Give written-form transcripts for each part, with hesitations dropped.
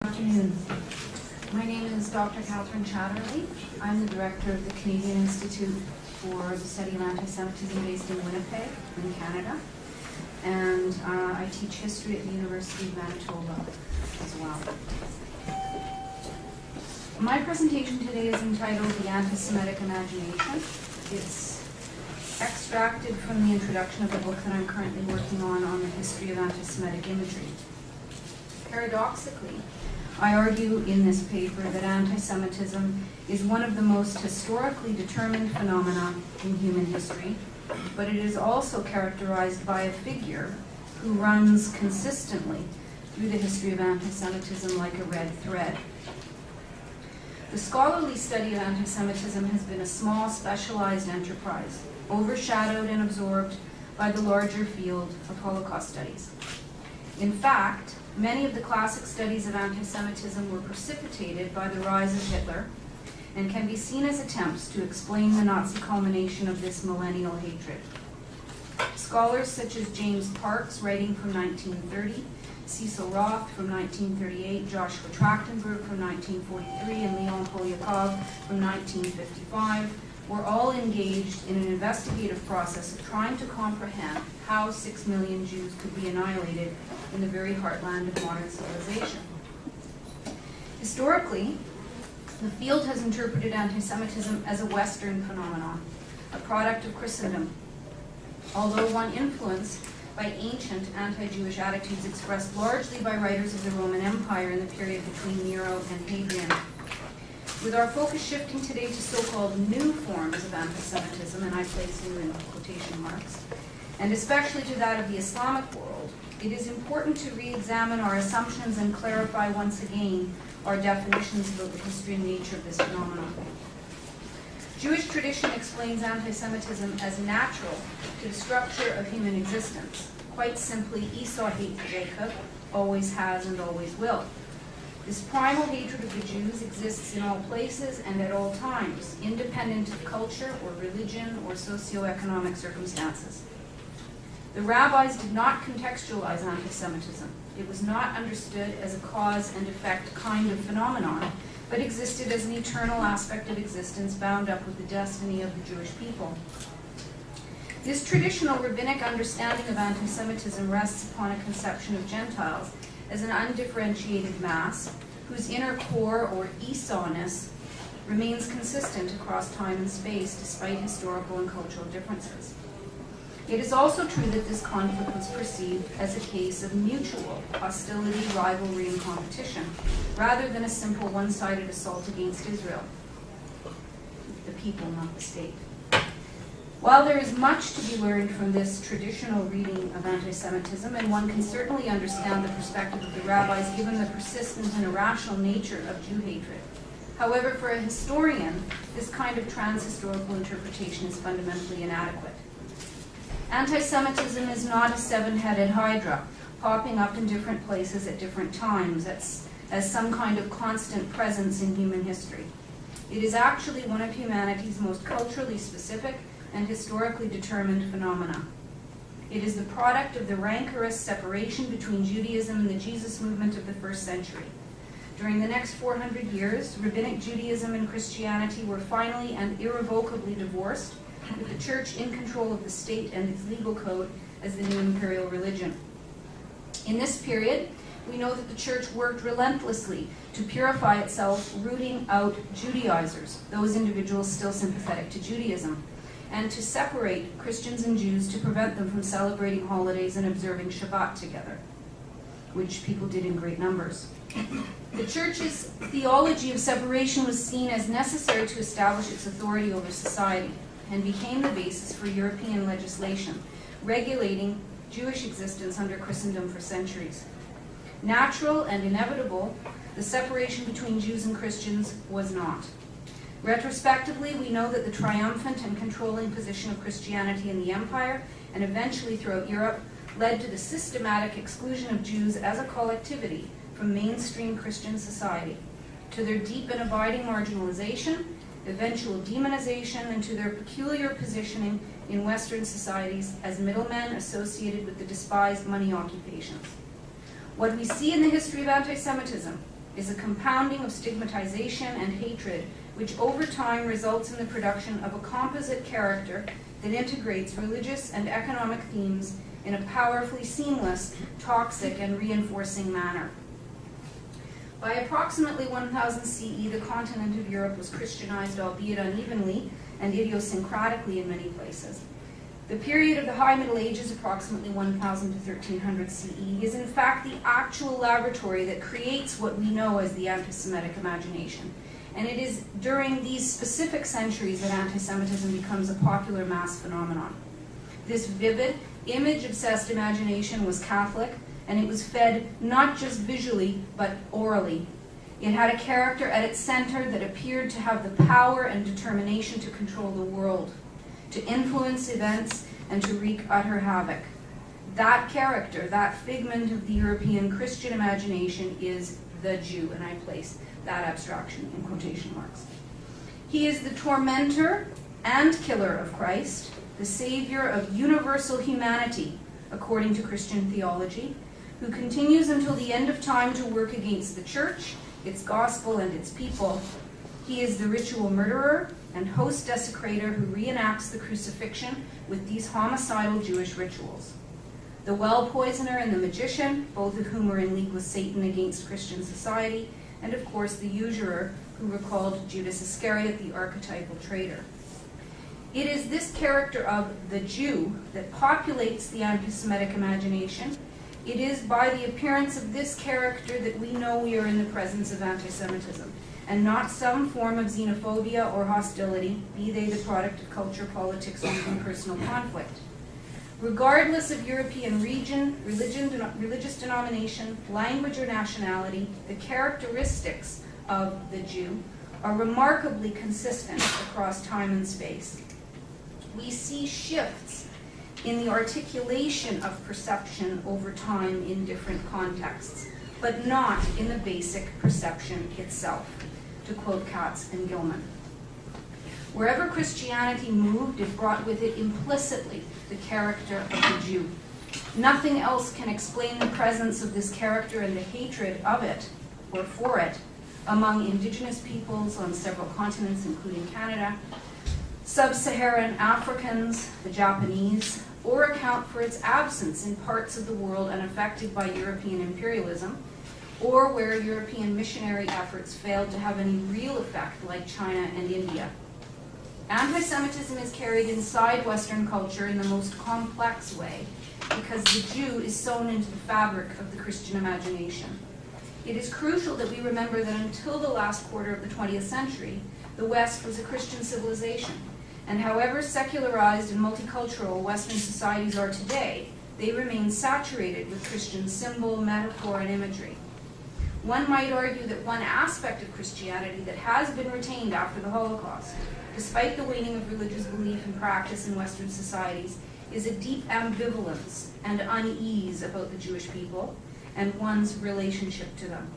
Good afternoon. My name is Dr. Catherine Chatterley. I'm the director of the Canadian Institute for the Study of Antisemitism based in Winnipeg, in Canada. And I teach history at the University of Manitoba as well. My presentation today is entitled The Anti-Semitic Imagination. It's extracted from the introduction of the book that I'm currently working on the history of anti-Semitic imagery. Paradoxically, I argue in this paper that anti-Semitism is one of the most historically determined phenomena in human history, but it is also characterized by a figure who runs consistently through the history of anti-Semitism like a red thread. The scholarly study of anti-Semitism has been a small, specialized enterprise, overshadowed and absorbed by the larger field of Holocaust studies. In fact, many of the classic studies of anti-Semitism were precipitated by the rise of Hitler and can be seen as attempts to explain the Nazi culmination of this millennial hatred. Scholars such as James Parks, writing from 1930, Cecil Roth from 1938, Joshua Trachtenberg from 1943, and Leon Polyakov from 1955 were all engaged in an investigative process of trying to comprehend how 6 million Jews could be annihilated in the very heartland of modern civilization. Historically, the field has interpreted anti-Semitism as a Western phenomenon, a product of Christendom, although one influenced by ancient anti-Jewish attitudes expressed largely by writers of the Roman Empire in the period between Nero and Hadrian. With our focus shifting today to so-called new forms of anti-Semitism, and I place new in quotation marks, and especially to that of the Islamic world, it is important to re-examine our assumptions and clarify once again our definitions about the history and nature of this phenomenon. Jewish tradition explains anti-Semitism as natural to the structure of human existence. Quite simply, Esau hates Jacob, always has and always will. This primal hatred of the Jews exists in all places and at all times, independent of culture or religion or socioeconomic circumstances. The rabbis did not contextualize anti-Semitism. It was not understood as a cause and effect kind of phenomenon, but existed as an eternal aspect of existence bound up with the destiny of the Jewish people. This traditional rabbinic understanding of anti-Semitism rests upon a conception of Gentiles as an undifferentiated mass whose inner core, or Esau-ness, remains consistent across time and space despite historical and cultural differences. It is also true that this conflict was perceived as a case of mutual hostility, rivalry, and competition, rather than a simple one-sided assault against Israel, the people, not the state. While there is much to be learned from this traditional reading of anti-Semitism, and one can certainly understand the perspective of the rabbis given the persistent and irrational nature of Jew hatred, however, for a historian, this kind of trans-historical interpretation is fundamentally inadequate. Anti-Semitism is not a seven-headed hydra, popping up in different places at different times as some kind of constant presence in human history. It is actually one of humanity's most culturally specific and historically determined phenomena. It is the product of the rancorous separation between Judaism and the Jesus movement of the first century. During the next 400 years, Rabbinic Judaism and Christianity were finally and irrevocably divorced, with the church in control of the state and its legal code as the new imperial religion. In this period, we know that the church worked relentlessly to purify itself, rooting out Judaizers, those individuals still sympathetic to Judaism, and to separate Christians and Jews to prevent them from celebrating holidays and observing Shabbat together, which people did in great numbers. The church's theology of separation was seen as necessary to establish its authority over society, and became the basis for European legislation, regulating Jewish existence under Christendom for centuries. Natural and inevitable, the separation between Jews and Christians was not. Retrospectively, we know that the triumphant and controlling position of Christianity in the empire, and eventually throughout Europe, led to the systematic exclusion of Jews as a collectivity from mainstream Christian society, to their deep and abiding marginalization, eventual demonization, and to their peculiar positioning in Western societies as middlemen associated with the despised money occupations. What we see in the history of anti-Semitism is a compounding of stigmatization and hatred, which over time results in the production of a composite character that integrates religious and economic themes in a powerfully seamless, toxic, and reinforcing manner. By approximately 1000 CE, the continent of Europe was Christianized, albeit unevenly and idiosyncratically in many places. The period of the High Middle Ages, approximately 1000 to 1300 CE, is in fact the actual laboratory that creates what we know as the anti-Semitic imagination. And it is during these specific centuries that anti-Semitism becomes a popular mass phenomenon. This vivid, image-obsessed imagination was Catholic, and it was fed not just visually, but orally. It had a character at its center that appeared to have the power and determination to control the world, to influence events, and to wreak utter havoc. That character, that figment of the European Christian imagination, is the Jew, and I place that abstraction in quotation marks. He is the tormentor and killer of Christ, the savior of universal humanity, according to Christian theology, who continues until the end of time to work against the church, its gospel, and its people. He is the ritual murderer and host desecrator who reenacts the crucifixion with these homicidal Jewish rituals. The well poisoner and the magician, both of whom are in league with Satan against Christian society, and of course the usurer who recalled Judas Iscariot, the archetypal traitor. It is this character of the Jew that populates the anti-Semitic imagination. It is by the appearance of this character that we know we are in the presence of anti-Semitism, and not some form of xenophobia or hostility, be they the product of culture, politics, or even personal conflict. Regardless of European region, religious denomination, language, or nationality, the characteristics of the Jew are remarkably consistent across time and space. We see shifts in the articulation of perception over time in different contexts, but not in the basic perception itself, to quote Katz and Gilman. Wherever Christianity moved, it brought with it implicitly the character of the Jew. Nothing else can explain the presence of this character and the hatred of it, or for it, among indigenous peoples on several continents, including Canada, sub-Saharan Africans, the Japanese, or account for its absence in parts of the world unaffected by European imperialism, or where European missionary efforts failed to have any real effect, like China and India. Anti-Semitism is carried inside Western culture in the most complex way because the Jew is sewn into the fabric of the Christian imagination. It is crucial that we remember that until the last quarter of the 20th century, the West was a Christian civilization, and however secularized and multicultural Western societies are today, they remain saturated with Christian symbol, metaphor, and imagery. One might argue that one aspect of Christianity that has been retained after the Holocaust, despite the waning of religious belief and practice in Western societies, is a deep ambivalence and unease about the Jewish people and one's relationship to them.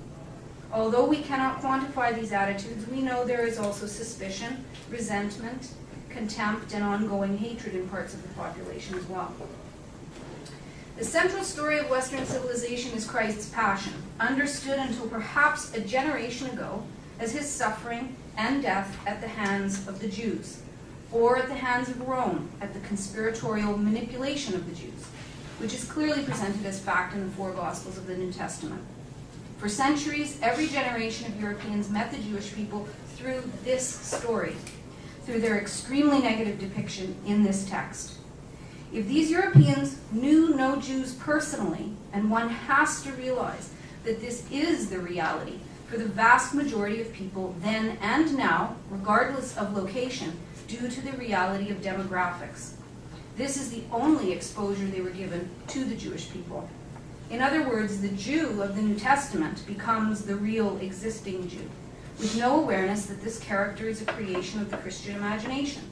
Although we cannot quantify these attitudes, we know there is also suspicion, resentment, contempt, and ongoing hatred in parts of the population as well. The central story of Western civilization is Christ's passion, understood until perhaps a generation ago as his suffering and death at the hands of the Jews, or at the hands of Rome at the conspiratorial manipulation of the Jews, which is clearly presented as fact in the four Gospels of the New Testament. For centuries, every generation of Europeans met the Jewish people through this story, through their extremely negative depiction in this text. If these Europeans knew no Jews personally, and one has to realize that this is the reality for the vast majority of people then and now, regardless of location, due to the reality of demographics. This is the only exposure they were given to the Jewish people. In other words, the Jew of the New Testament becomes the real existing Jew, with no awareness that this character is a creation of the Christian imagination.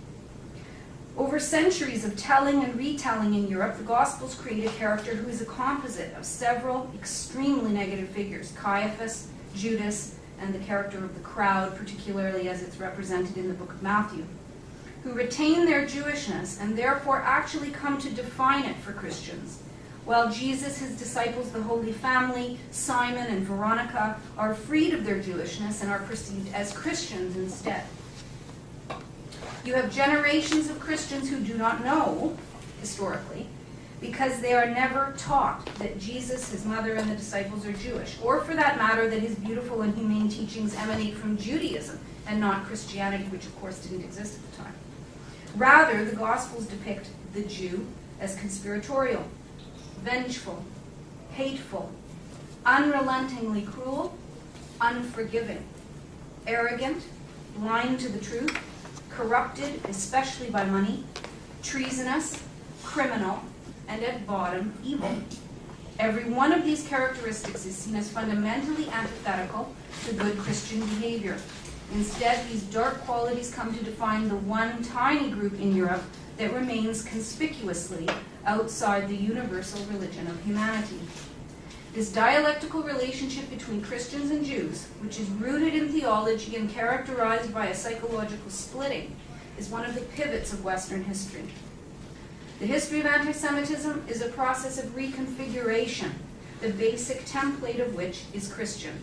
Over centuries of telling and retelling in Europe, the Gospels create a character who is a composite of several extremely negative figures: Caiaphas, Judas, and the character of the crowd, particularly as it's represented in the book of Matthew, who retain their Jewishness and therefore actually come to define it for Christians, while Jesus, his disciples, the Holy Family, Simon and Veronica, are freed of their Jewishness and are perceived as Christians instead. You have generations of Christians who do not know, historically, because they are never taught that Jesus, his mother, and the disciples are Jewish, or for that matter, that his beautiful and humane teachings emanate from Judaism and not Christianity, which of course didn't exist at the time. Rather, the Gospels depict the Jew as conspiratorial, vengeful, hateful, unrelentingly cruel, unforgiving, arrogant, blind to the truth, corrupted, especially by money, treasonous, criminal, and at bottom, evil. Every one of these characteristics is seen as fundamentally antithetical to good Christian behavior. Instead, these dark qualities come to define the one tiny group in Europe that remains conspicuously outside the universal religion of humanity. This dialectical relationship between Christians and Jews, which is rooted in theology and characterized by a psychological splitting, is one of the pivots of Western history. The history of anti-Semitism is a process of reconfiguration, the basic template of which is Christian.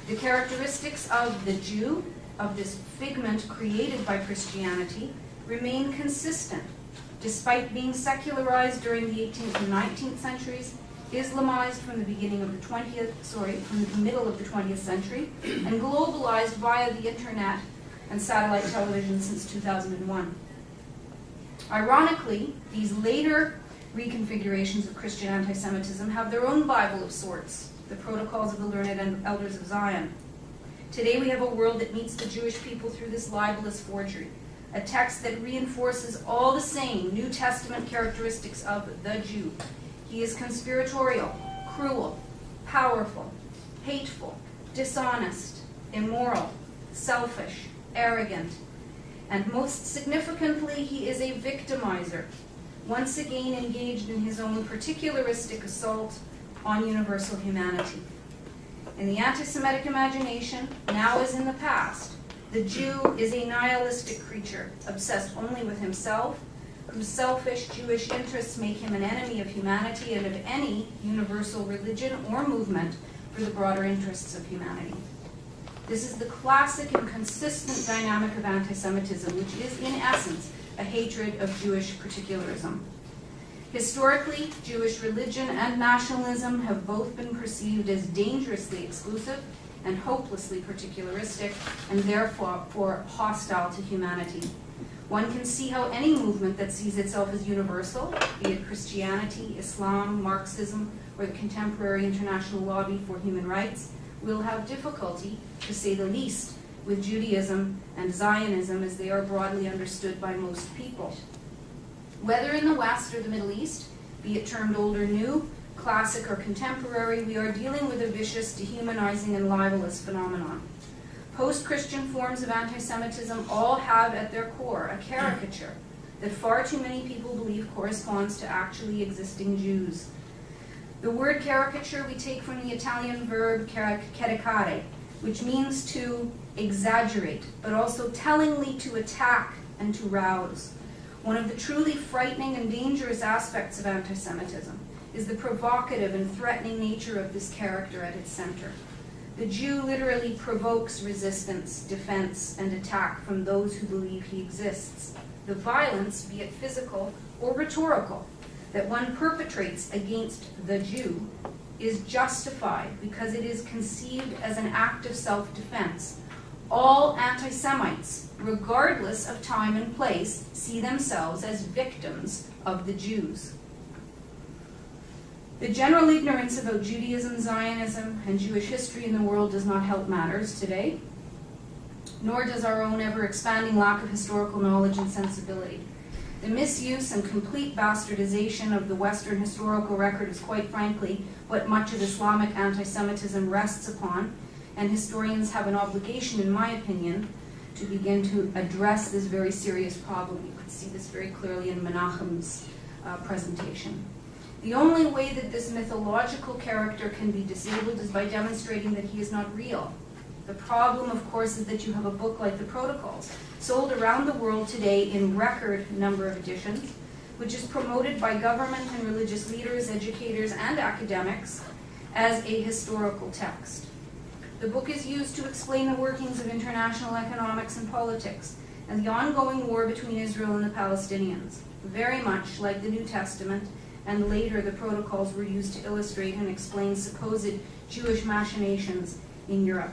The characteristics of the Jew, of this figment created by Christianity, remain consistent, despite being secularized during the 18th and 19th centuries, Islamized from the middle of the 20th century, and globalized via the internet and satellite television since 2001. Ironically, these later reconfigurations of Christian anti-Semitism have their own Bible of sorts, the Protocols of the Learned and Elders of Zion. Today we have a world that meets the Jewish people through this libelous forgery, a text that reinforces all the same New Testament characteristics of the Jew. He is conspiratorial, cruel, powerful, hateful, dishonest, immoral, selfish, arrogant, and most significantly, he is a victimizer, once again engaged in his own particularistic assault on universal humanity. In the anti-Semitic imagination, now as in the past, the Jew is a nihilistic creature, obsessed only with himself, whose selfish Jewish interests make him an enemy of humanity and of any universal religion or movement for the broader interests of humanity. This is the classic and consistent dynamic of anti-Semitism, which is, in essence, a hatred of Jewish particularism. Historically, Jewish religion and nationalism have both been perceived as dangerously exclusive and hopelessly particularistic, and therefore hostile to humanity. One can see how any movement that sees itself as universal, be it Christianity, Islam, Marxism, or the contemporary international lobby for human rights, will have difficulty, to say the least, with Judaism and Zionism as they are broadly understood by most people. Whether in the West or the Middle East, be it termed old or new, classic or contemporary, we are dealing with a vicious, dehumanizing, and libelous phenomenon. Post-Christian forms of anti-Semitism all have at their core a caricature that far too many people believe corresponds to actually existing Jews. The word caricature we take from the Italian verb caricare, which means to exaggerate, but also tellingly to attack and to rouse. One of the truly frightening and dangerous aspects of anti-Semitism is the provocative and threatening nature of this character at its center. The Jew literally provokes resistance, defense, and attack from those who believe he exists. The violence, be it physical or rhetorical, that one perpetrates against the Jew is justified because it is conceived as an act of self-defense. All anti-Semites, regardless of time and place, see themselves as victims of the Jews. The general ignorance about Judaism, Zionism, and Jewish history in the world does not help matters today, nor does our own ever-expanding lack of historical knowledge and sensibility. The misuse and complete bastardization of the Western historical record is quite frankly what much of Islamic anti-Semitism rests upon, and historians have an obligation, in my opinion, to begin to address this very serious problem. You could see this very clearly in Menachem's presentation. The only way that this mythological character can be disabled is by demonstrating that he is not real. The problem, of course, is that you have a book like the Protocols, sold around the world today in record number of editions, which is promoted by government and religious leaders, educators, and academics as a historical text. The book is used to explain the workings of international economics and politics and the ongoing war between Israel and the Palestinians. Very much like the New Testament, and later the protocols were used to illustrate and explain supposed Jewish machinations in Europe.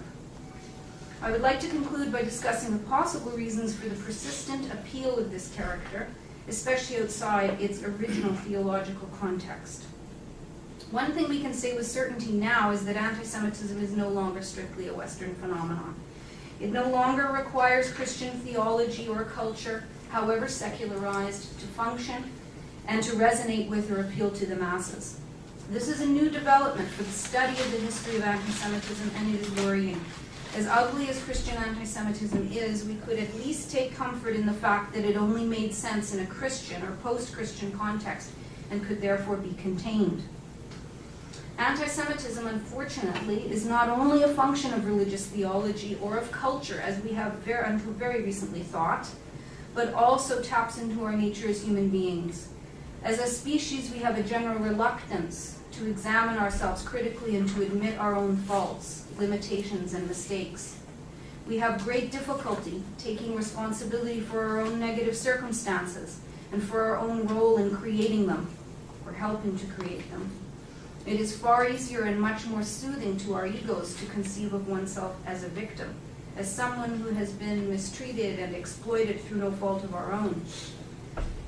I would like to conclude by discussing the possible reasons for the persistent appeal of this character, especially outside its original theological context. One thing we can say with certainty now is that anti-Semitism is no longer strictly a Western phenomenon. It no longer requires Christian theology or culture, however secularized, to function and to resonate with or appeal to the masses. This is a new development for the study of the history of anti-Semitism, and it is worrying. As ugly as Christian anti-Semitism is, we could at least take comfort in the fact that it only made sense in a Christian or post-Christian context and could therefore be contained. Anti-Semitism, unfortunately, is not only a function of religious theology or of culture, as we have until very recently thought, but also taps into our nature as human beings. As a species, we have a general reluctance to examine ourselves critically and to admit our own faults, limitations, and mistakes. We have great difficulty taking responsibility for our own negative circumstances and for our own role in creating them, or helping to create them. It is far easier and much more soothing to our egos to conceive of oneself as a victim, as someone who has been mistreated and exploited through no fault of our own.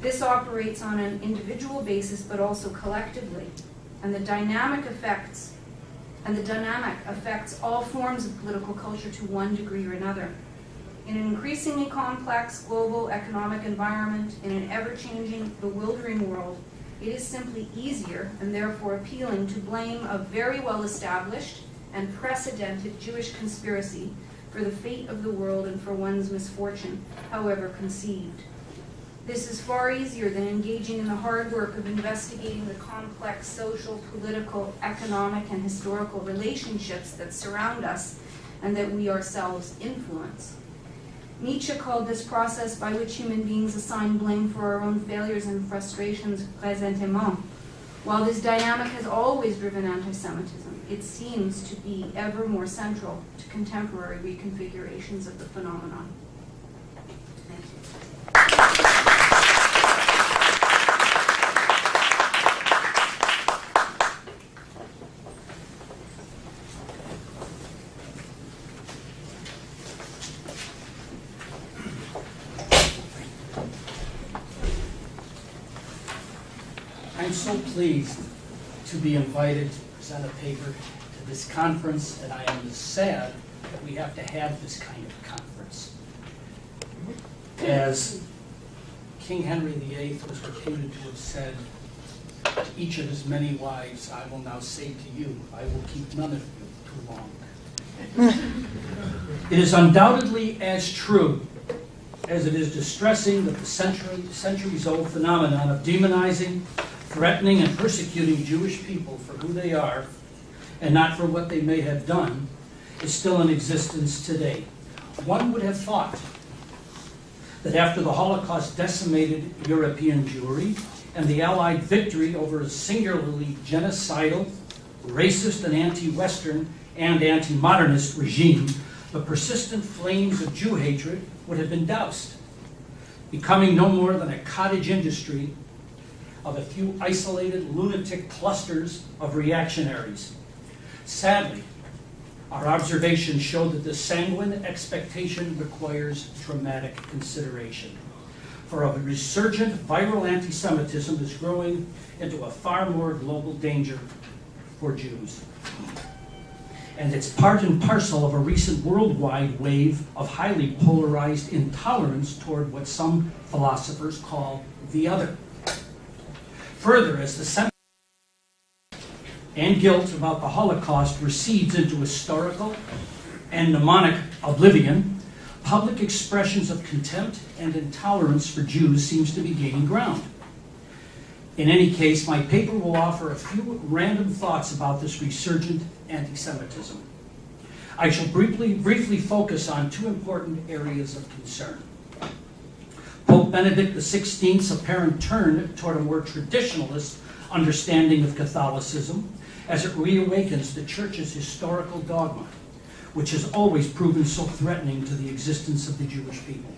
This operates on an individual basis, but also collectively, and the dynamic affects all forms of political culture to one degree or another. In an increasingly complex global economic environment, in an ever-changing, bewildering world, it is simply easier, and therefore appealing, to blame a very well-established and precedented Jewish conspiracy for the fate of the world and for one's misfortune, however conceived. This is far easier than engaging in the hard work of investigating the complex social, political, economic, and historical relationships that surround us and that we ourselves influence. Nietzsche called this process by which human beings assign blame for our own failures and frustrations ressentiment. While this dynamic has always driven anti-Semitism, it seems to be ever more central to contemporary reconfigurations of the phenomenon. Thank you. I'm so pleased to be invited to present a paper to this conference, and I am sad that we have to have this kind of conference. As King Henry VIII was reputed to have said to each of his many wives, I will now say to you, I will keep none of you too long. It is undoubtedly as true as it is distressing that the centuries-old phenomenon of demonizing, threatening, and persecuting Jewish people for who they are and not for what they may have done is still in existence today. One would have thought that after the Holocaust decimated European Jewry and the Allied victory over a singularly genocidal, racist, and anti-Western and anti-modernist regime, the persistent flames of Jew hatred would have been doused, becoming no more than a cottage industry of a few isolated lunatic clusters of reactionaries. Sadly, our observations show that this sanguine expectation requires dramatic consideration. For a resurgent viral anti-Semitism is growing into a far more global danger for Jews. And it's part and parcel of a recent worldwide wave of highly polarized intolerance toward what some philosophers call the other. Further, as the sentiment and guilt about the Holocaust recedes into historical and mnemonic oblivion, public expressions of contempt and intolerance for Jews seems to be gaining ground. In any case, my paper will offer a few random thoughts about this resurgent anti-Semitism. I shall briefly focus on two important areas of concern. Pope Benedict XVI's apparent turn toward a more traditionalist understanding of Catholicism as it reawakens the Church's historical dogma, which has always proven so threatening to the existence of the Jewish people.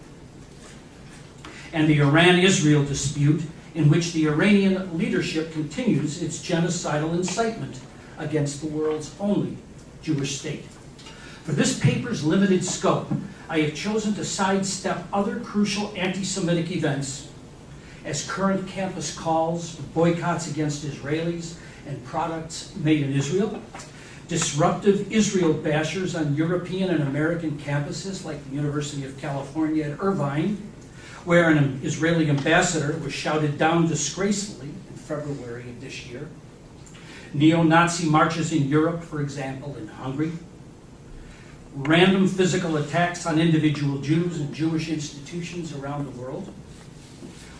And the Iran-Israel dispute, in which the Iranian leadership continues its genocidal incitement against the world's only Jewish state. For this paper's limited scope, I have chosen to sidestep other crucial anti-Semitic events, as current campus calls for boycotts against Israelis and products made in Israel, disruptive Israel bashers on European and American campuses like the University of California at Irvine, where an Israeli ambassador was shouted down disgracefully in February of this year, neo-Nazi marches in Europe, for example, in Hungary, random physical attacks on individual Jews and Jewish institutions around the world,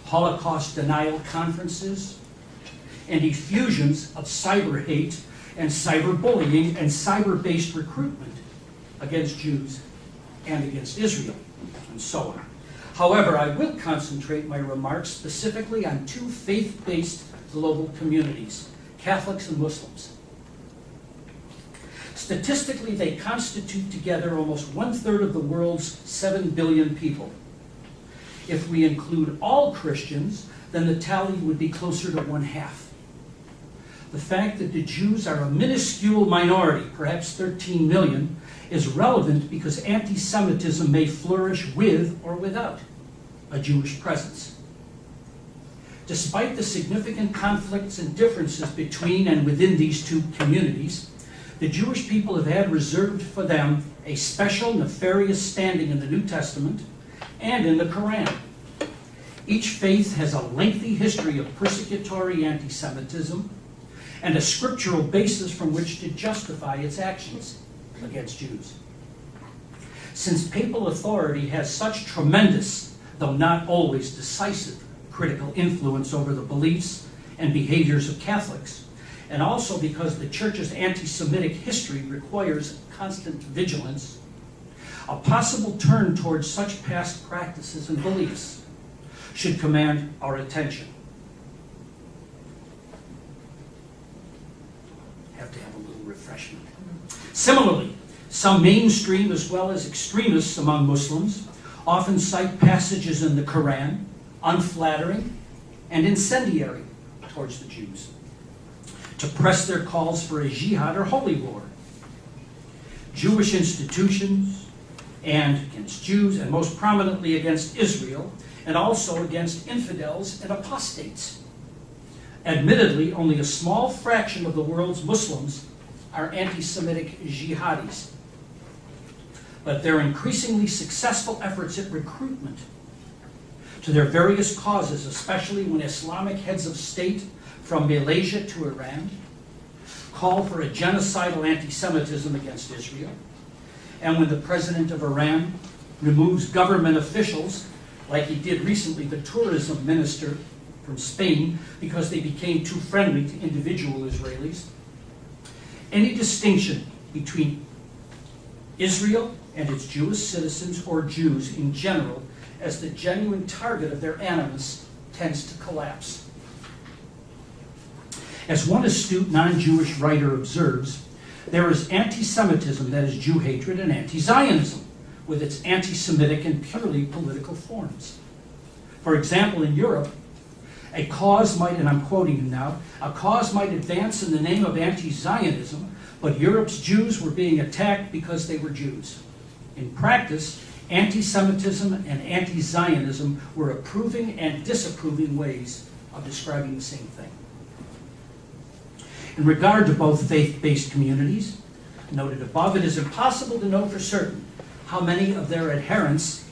Holocaust denial conferences, and effusions of cyber hate and cyberbullying and cyber-based recruitment against Jews and against Israel, and so on. However, I will concentrate my remarks specifically on two faith-based global communities, Catholics and Muslims. Statistically, they constitute together almost 1/3 of the world's 7 billion people. If we include all Christians, then the tally would be closer to 1/2. The fact that the Jews are a minuscule minority, perhaps 13 million, is relevant because anti-Semitism may flourish with or without a Jewish presence. Despite the significant conflicts and differences between and within these two communities, the Jewish people have had reserved for them a special nefarious standing in the New Testament and in the Quran. Each faith has a lengthy history of persecutory anti-Semitism and a scriptural basis from which to justify its actions against Jews. Since papal authority has such tremendous, though not always decisive, critical influence over the beliefs and behaviors of Catholics, and also because the Church's anti-Semitic history requires constant vigilance, a possible turn towards such past practices and beliefs should command our attention. Have to have a little refreshment. Similarly, some mainstream as well as extremists among Muslims often cite passages in the Quran unflattering and incendiary towards the Jews, to press their calls for a jihad or holy war. Jewish institutions and against Jews, and most prominently against Israel, and also against infidels and apostates. Admittedly, only a small fraction of the world's Muslims are anti-Semitic jihadis, but their increasingly successful efforts at recruitment to their various causes, especially when Islamic heads of state from Malaysia to Iran call for a genocidal anti-Semitism against Israel, and when the president of Iran removes government officials, like he did recently the tourism minister from Spain, because they became too friendly to individual Israelis, any distinction between Israel and its Jewish citizens or Jews in general as the genuine target of their animus tends to collapse. As one astute non-Jewish writer observes, there is anti-Semitism, that is Jew hatred, and anti-Zionism, with its anti-Semitic and purely political forms. For example, in Europe, a cause might, and I'm quoting him now, a cause might advance in the name of anti-Zionism, but Europe's Jews were being attacked because they were Jews. In practice, anti-Semitism and anti-Zionism were approving and disapproving ways of describing the same thing. In regard to both faith-based communities, noted above, it is impossible to know for certain how many of their adherents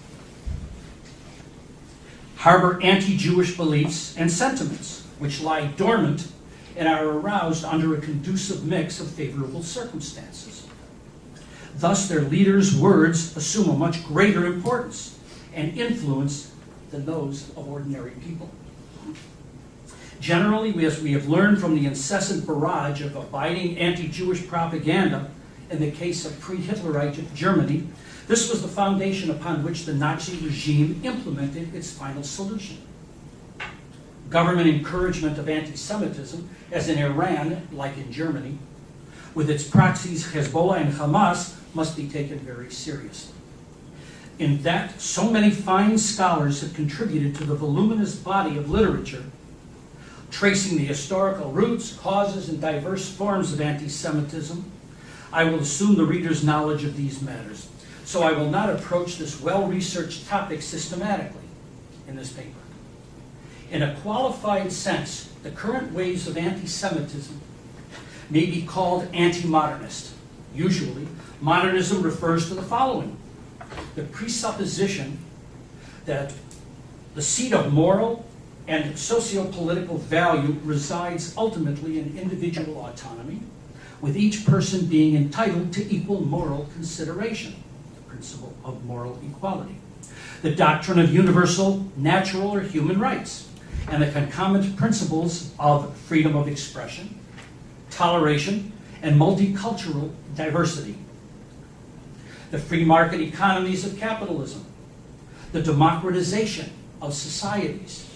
harbor anti-Jewish beliefs and sentiments, which lie dormant and are aroused under a conducive mix of favorable circumstances. Thus, their leaders' words assume a much greater importance and influence than those of ordinary people. Generally, as we have learned from the incessant barrage of abiding anti-Jewish propaganda in the case of pre-Hitlerite Germany, this was the foundation upon which the Nazi regime implemented its final solution. Government encouragement of anti-Semitism, as in Iran, like in Germany, with its proxies Hezbollah and Hamas, must be taken very seriously. In that, so many fine scholars have contributed to the voluminous body of literature tracing the historical roots, causes, and diverse forms of anti-Semitism, I will assume the reader's knowledge of these matters. So I will not approach this well-researched topic systematically in this paper. In a qualified sense, the current waves of anti-Semitism may be called anti-modernist. Usually, modernism refers to the following: the presupposition that the seat of moral and socio-political value resides ultimately in individual autonomy, with each person being entitled to equal moral consideration, the principle of moral equality, the doctrine of universal, natural, or human rights, and the concomitant principles of freedom of expression, toleration, and multicultural diversity, the free market economies of capitalism, the democratization of societies,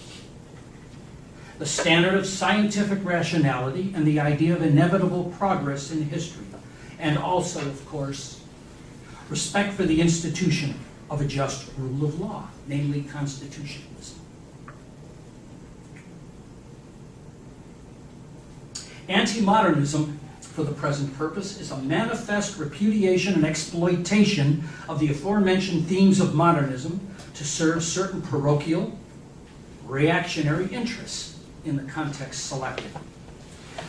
the standard of scientific rationality, and the idea of inevitable progress in history, and also, of course, respect for the institution of a just rule of law, namely constitutionalism. Anti-modernism, for the present purpose, is a manifest repudiation and exploitation of the aforementioned themes of modernism to serve certain parochial, reactionary interests in the context selected.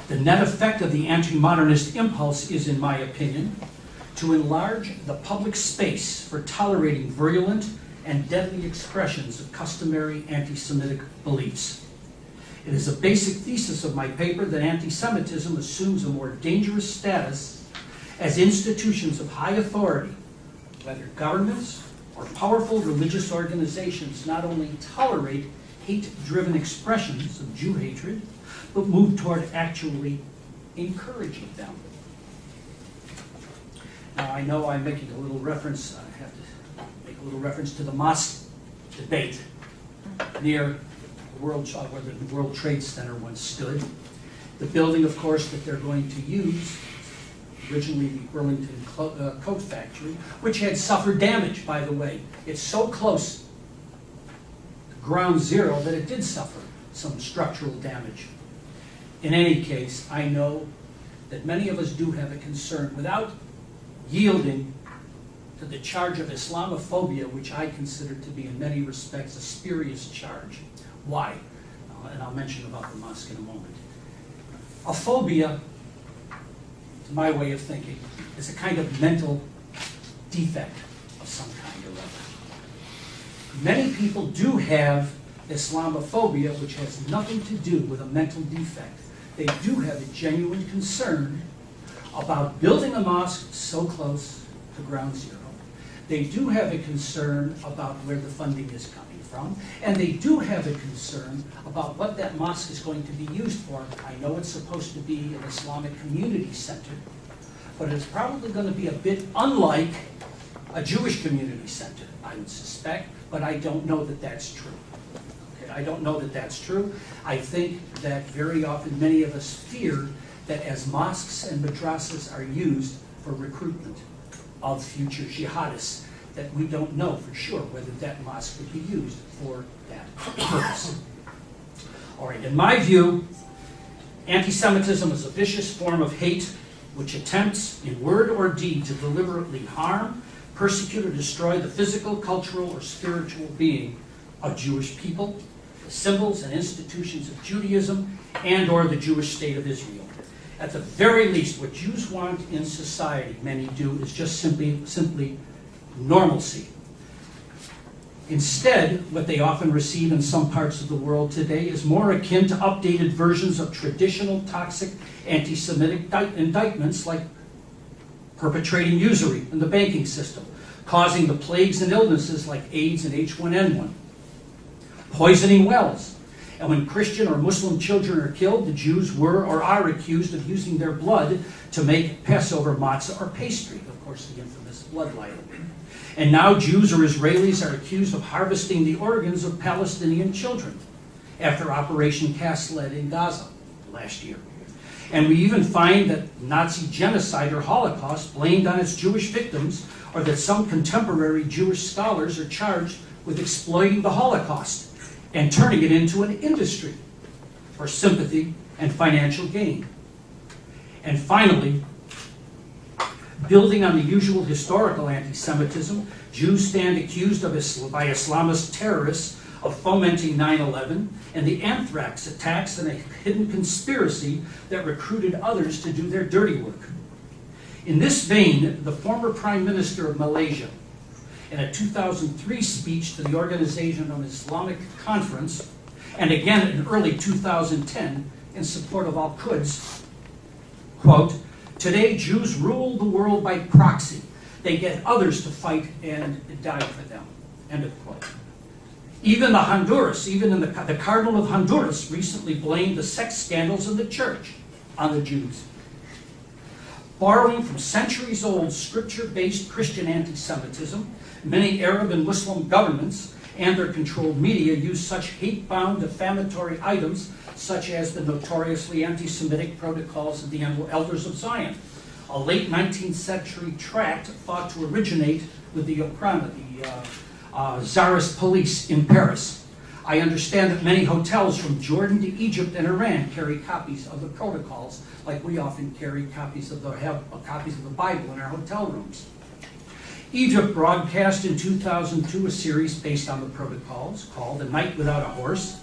The net effect of the anti-modernist impulse is, in my opinion, to enlarge the public space for tolerating virulent and deadly expressions of customary anti-Semitic beliefs. It is a basic thesis of my paper that anti-Semitism assumes a more dangerous status as institutions of high authority, whether governments or powerful religious organizations, not only tolerate hate-driven expressions of Jew hatred, but move toward actually encouraging them. Now, I know I'm making a little reference, I have to make a little reference to the mosque debate near where the World Trade Center once stood. The building, of course, that they're going to use, originally the Burlington Coat Factory, which had suffered damage, by the way. It's so close to ground zero that it did suffer some structural damage. In any case, I know that many of us do have a concern, without yielding to the charge of Islamophobia, which I consider to be in many respects a spurious charge. Why? And I'll mention about the mosque in a moment. A phobia, to my way of thinking, is a kind of mental defect of some kind or other. Many people do have Islamophobia, which has nothing to do with a mental defect. They do have a genuine concern about building a mosque so close to ground zero. They do have a concern about where the funding is coming from, and they do have a concern about what that mosque is going to be used for. I know it's supposed to be an Islamic community center, but it's probably going to be a bit unlike a Jewish community center, I would suspect, but I don't know that that's true. Okay, I don't know that that's true. I think that very often many of us fear that as mosques and madrasas are used for recruitment of future jihadists, that we don't know for sure whether that mosque would be used for that purpose. All right, in my view, anti-Semitism is a vicious form of hate which attempts, in word or deed, to deliberately harm, persecute, or destroy the physical, cultural, or spiritual being of Jewish people, the symbols and institutions of Judaism, and or the Jewish state of Israel. At the very least, what Jews want in society, many do, is just simply normalcy. Instead, what they often receive in some parts of the world today is more akin to updated versions of traditional toxic anti-Semitic indictments, like perpetrating usury in the banking system, causing the plagues and illnesses like AIDS and H1N1, poisoning wells, And when Christian or Muslim children are killed, the Jews were or are accused of using their blood to make Passover matzah or pastry, of course, the infamous blood libel. And now Jews or Israelis are accused of harvesting the organs of Palestinian children after Operation Cast Lead in Gaza last year. And we even find that Nazi genocide or Holocaust blamed on its Jewish victims, or that some contemporary Jewish scholars are charged with exploiting the Holocaust and turning it into an industry for sympathy and financial gain. And finally, building on the usual historical anti-Semitism, Jews stand accused by Islamist terrorists of fomenting 9/11 and the anthrax attacks and a hidden conspiracy that recruited others to do their dirty work. In this vein, the former Prime Minister of Malaysia, in a 2003 speech to the Organization of Islamic Conference, and again in early 2010 in support of Al-Quds, quote, "Today Jews rule the world by proxy. They get others to fight and die for them," end of quote. Even the Cardinal of Honduras recently blamed the sex scandals in the church on the Jews. Borrowing from centuries-old scripture-based Christian anti-Semitism, many Arab and Muslim governments and their controlled media use such hate-bound defamatory items such as the notoriously anti-Semitic Protocols of the Elders of Zion, a late 19th century tract thought to originate with the Okhrana, the Tsarist police in Paris. I understand that many hotels from Jordan to Egypt and Iran carry copies of the protocols, like we often carry copies of the Bible in our hotel rooms. Egypt broadcast in 2002 a series based on the protocols called The Night Without a Horse,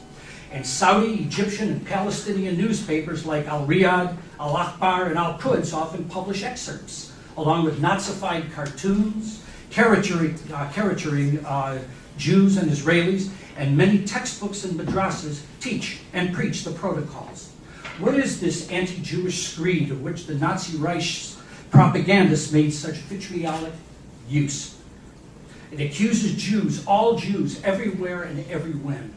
and Saudi, Egyptian, and Palestinian newspapers like Al-Riyadh, Al-Akhbar, and Al-Quds often publish excerpts, along with Nazified cartoons, caricaturing Jews and Israelis, and many textbooks and madrasas teach and preach the protocols. What is this anti-Jewish screed of which the Nazi Reich's propagandists made such vitriolic use? It accuses Jews, all Jews, everywhere and everywhen,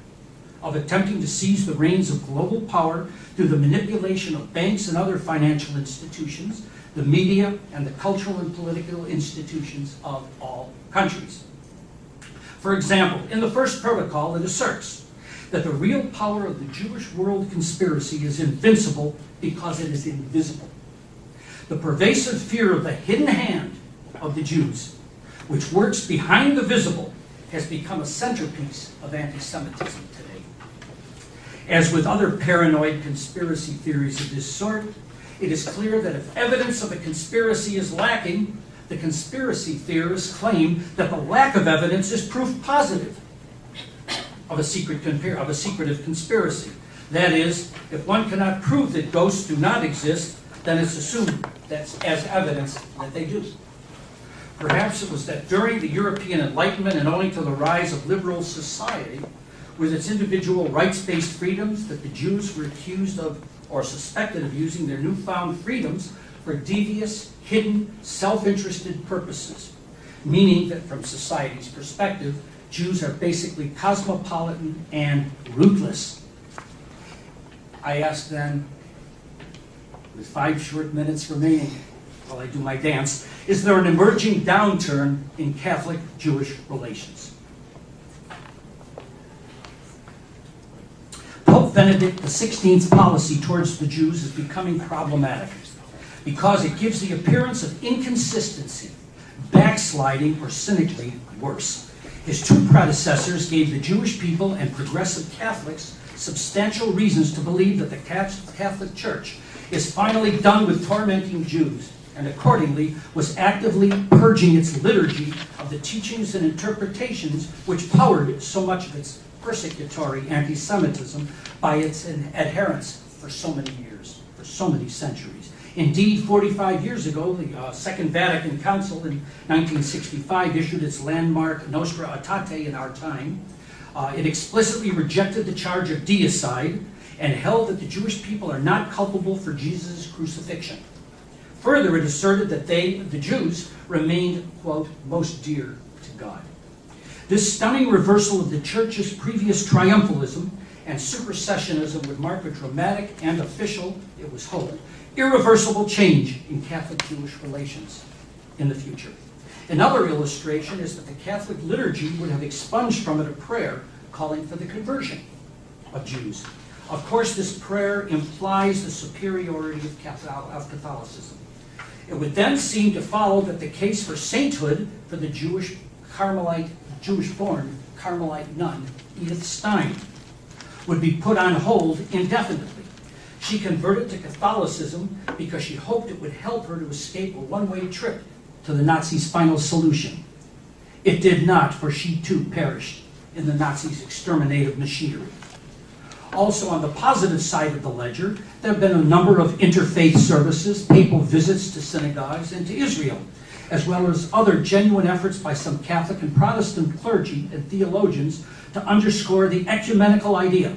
of attempting to seize the reins of global power through the manipulation of banks and other financial institutions, the media, and the cultural and political institutions of all countries. For example, in the first protocol, it asserts that the real power of the Jewish world conspiracy is invincible because it is invisible. The pervasive fear of the hidden hand of the Jews, which works behind the visible, has become a centerpiece of anti-Semitism today. As with other paranoid conspiracy theories of this sort, it is clear that if evidence of a conspiracy is lacking, the conspiracy theorists claim that the lack of evidence is proof positive of a secretive conspiracy. That is, if one cannot prove that ghosts do not exist, then it's assumed that's as evidence that they do. Perhaps it was that during the European Enlightenment and owing to the rise of liberal society, with its individual rights-based freedoms, that the Jews were accused of or suspected of using their newfound freedoms for devious, hidden, self-interested purposes, meaning that from society's perspective, Jews are basically cosmopolitan and rootless. I ask then, with 5 short minutes remaining while I do my dance, is there an emerging downturn in Catholic-Jewish relations? Pope Benedict XVI's policy towards the Jews is becoming problematic because it gives the appearance of inconsistency, backsliding, or cynically worse. His 2 predecessors gave the Jewish people and progressive Catholics substantial reasons to believe that the Catholic Church is finally done with tormenting Jews, and accordingly was actively purging its liturgy of the teachings and interpretations which powered so much of its persecutory anti-Semitism by its adherents for so many years, for so many centuries. Indeed, 45 years ago, the Second Vatican Council in 1965 issued its landmark Nostra Aetate in our time. It explicitly rejected the charge of deicide and held that the Jewish people are not culpable for Jesus' crucifixion. Further, it asserted that they, the Jews, remained, quote, most dear to God. This stunning reversal of the Church's previous triumphalism and supersessionism would mark a dramatic and official, it was hoped, irreversible change in Catholic-Jewish relations in the future. Another illustration is that the Catholic liturgy would have expunged from it a prayer calling for the conversion of Jews. Of course, this prayer implies the superiority of Catholicism. It would then seem to follow that the case for sainthood for the Jewish-born Carmelite nun, Edith Stein, would be put on hold indefinitely. She converted to Catholicism because she hoped it would help her to escape a one-way trip to the Nazis' final solution. It did not, for she too perished in the Nazis' exterminative machinery. Also, on the positive side of the ledger, there have been a number of interfaith services, papal visits to synagogues and to Israel, as well as other genuine efforts by some Catholic and Protestant clergy and theologians to underscore the ecumenical idea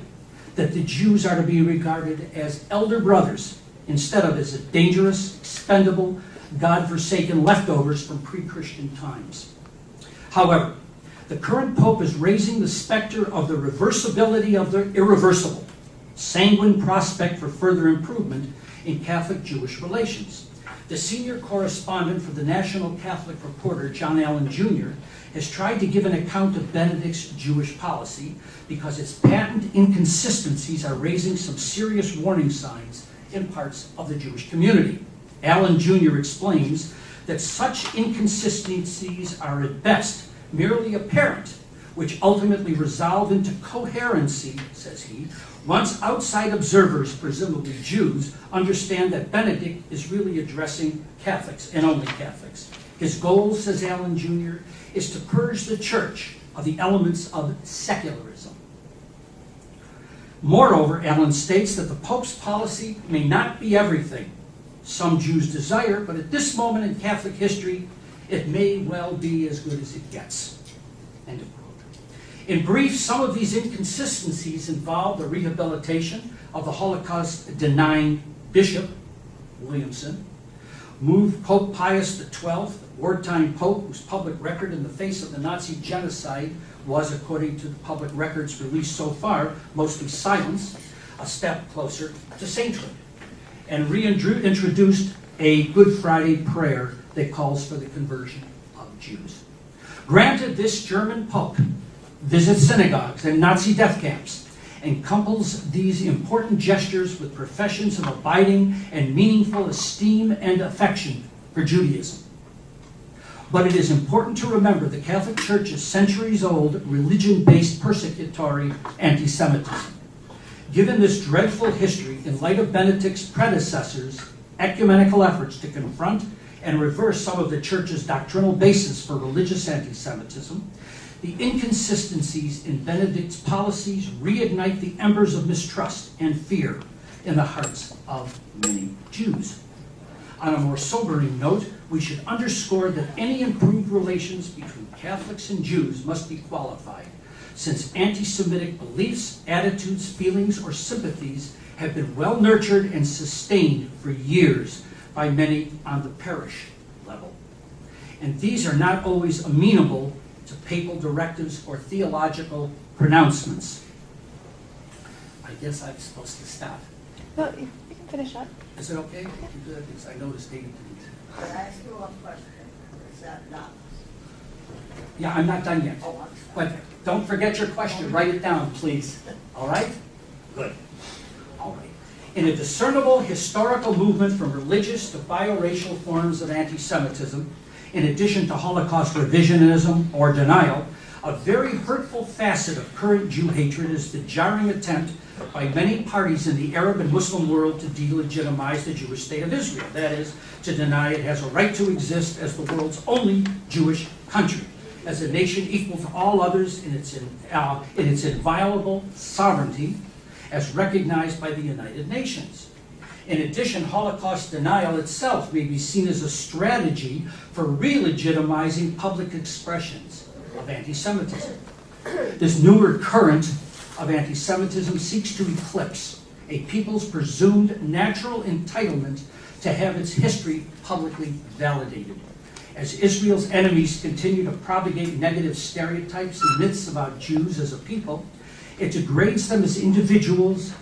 that the Jews are to be regarded as elder brothers instead of as a dangerous, expendable, God-forsaken leftovers from pre-Christian times. However, the current Pope is raising the specter of the reversibility of the irreversible, sanguine prospect for further improvement in Catholic-Jewish relations. The senior correspondent for the National Catholic Reporter, John Allen Jr., has tried to give an account of Benedict's Jewish policy because its patent inconsistencies are raising some serious warning signs in parts of the Jewish community. Allen Jr. explains that such inconsistencies are at best merely apparent, which ultimately resolve into coherency, says he, once outside observers, presumably Jews, understand that Benedict is really addressing Catholics and only Catholics. His goal, says Allen Jr., is to purge the church of the elements of secularism. Moreover, Allen states that the Pope's policy may not be everything some Jews desire, but at this moment in Catholic history, it may well be as good as it gets. End of quote. In brief, some of these inconsistencies involve the rehabilitation of the Holocaust-denying Bishop Williamson, moved Pope Pius XII, wartime Pope whose public record in the face of the Nazi genocide was, according to the public records released so far, mostly silence, a step closer to sainthood, and reintroduced a Good Friday prayer that calls for the conversion of Jews. Granted, this German Pope visits synagogues and Nazi death camps and couples these important gestures with professions of abiding and meaningful esteem and affection for Judaism. But it is important to remember the Catholic Church's centuries-old religion-based persecutory anti-Semitism. Given this dreadful history, in light of Benedict's predecessors' ecumenical efforts to confront and reverse some of the Church's doctrinal basis for religious anti-Semitism, the inconsistencies in Benedict's policies reignite the embers of mistrust and fear in the hearts of many Jews. On a more sobering note, we should underscore that any improved relations between Catholics and Jews must be qualified, since anti-Semitic beliefs, attitudes, feelings, or sympathies have been well nurtured and sustained for years by many on the parish level. And these are not always amenable to papal directives or theological pronouncements. I guess I'm supposed to stop. Well, you can finish up. Is it okay? Because I noticed David didn't. Can I ask you one question? Is that not? Yeah, I'm not done yet. Oh, I'm sorry. But don't forget your question. Write it down, please. All right? Good. All right. In a discernible historical movement from religious to biracial forms of anti-Semitism, in addition to Holocaust revisionism or denial, a very hurtful facet of current Jew hatred is the jarring attempt by many parties in the Arab and Muslim world to delegitimize the Jewish state of Israel. That is, to deny it has a right to exist as the world's only Jewish country, as a nation equal to all others in its inviolable sovereignty, as recognized by the United Nations. In addition, Holocaust denial itself may be seen as a strategy for re-legitimizing public expressions of anti-Semitism. This newer current of anti-Semitism seeks to eclipse a people's presumed natural entitlement to have its history publicly validated. As Israel's enemies continue to propagate negative stereotypes and myths about Jews as a people, It degrades them as individuals,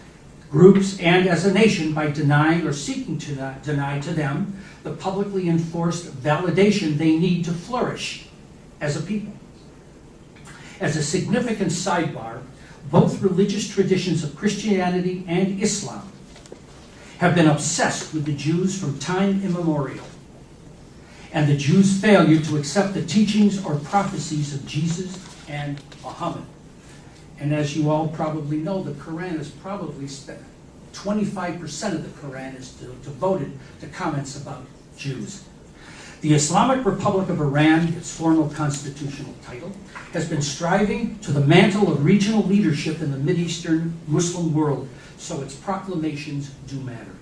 groups, and as a nation by denying or seeking to deny to them the publicly enforced validation they need to flourish as a people. As a significant sidebar, both religious traditions of Christianity and Islam have been obsessed with the Jews from time immemorial, and the Jews' failure to accept the teachings or prophecies of Jesus and Muhammad. And as you all probably know, the Quran is probably 25% of the Quran is devoted to comments about Jews. The Islamic Republic of Iran, its formal constitutional title, has been striving to the mantle of regional leadership in the Mideastern Muslim world, so its proclamations do matter.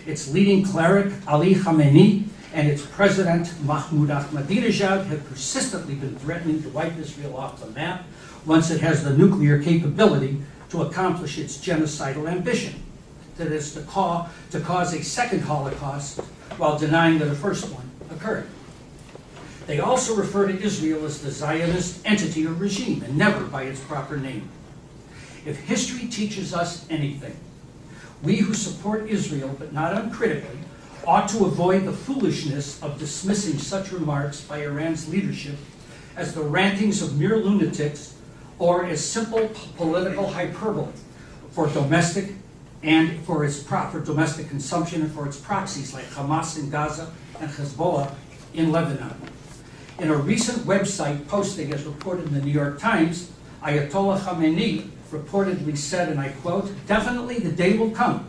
Its leading cleric, Ali Khamenei, and its president, Mahmoud Ahmadinejad, have persistently been threatening to wipe Israel off the map once it has the nuclear capability to accomplish its genocidal ambition, that is, to cause a second Holocaust while denying that a first one occurred. They also refer to Israel as the Zionist entity or regime, and never by its proper name. If history teaches us anything, we who support Israel, but not uncritically, ought to avoid the foolishness of dismissing such remarks by Iran's leadership as the rantings of mere lunatics or as simple political hyperbole for domestic consumption and for its proxies like Hamas in Gaza and Hezbollah in Lebanon. In a recent website posting, as reported in the New York Times, Ayatollah Khamenei reportedly said, and I quote, "Definitely the day will come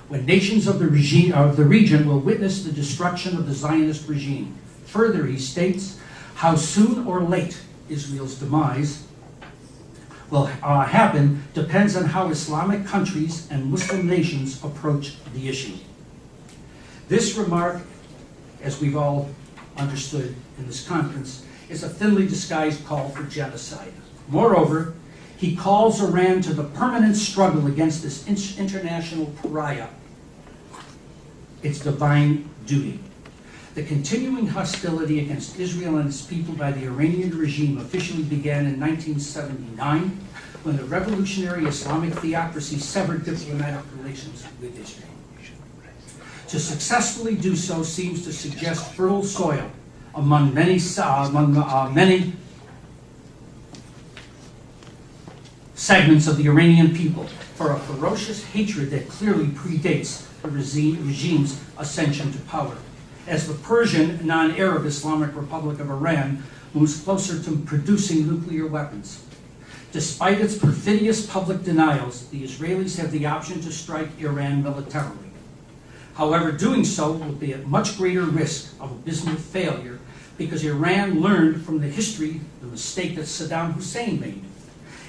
when nations of the region will witness the destruction of the Zionist regime." Further, he states, "How soon or late Israel's demise will happen depends on how Islamic countries and Muslim nations approach the issue." This remark, as we've all understood in this conference, is a thinly disguised call for genocide. Moreover, he calls Iran to the permanent struggle against this international pariah, its divine duty. The continuing hostility against Israel and its people by the Iranian regime officially began in 1979, when the revolutionary Islamic theocracy severed diplomatic relations with Israel. To successfully do so seems to suggest fertile soil among many segments of the Iranian people for a ferocious hatred that clearly predates the regime's ascension to power. As the Persian, non-Arab Islamic Republic of Iran moves closer to producing nuclear weapons. Despite its perfidious public denials, the Israelis have the option to strike Iran militarily. However, doing so will be at much greater risk of abysmal failure because Iran learned from the history the mistake that Saddam Hussein made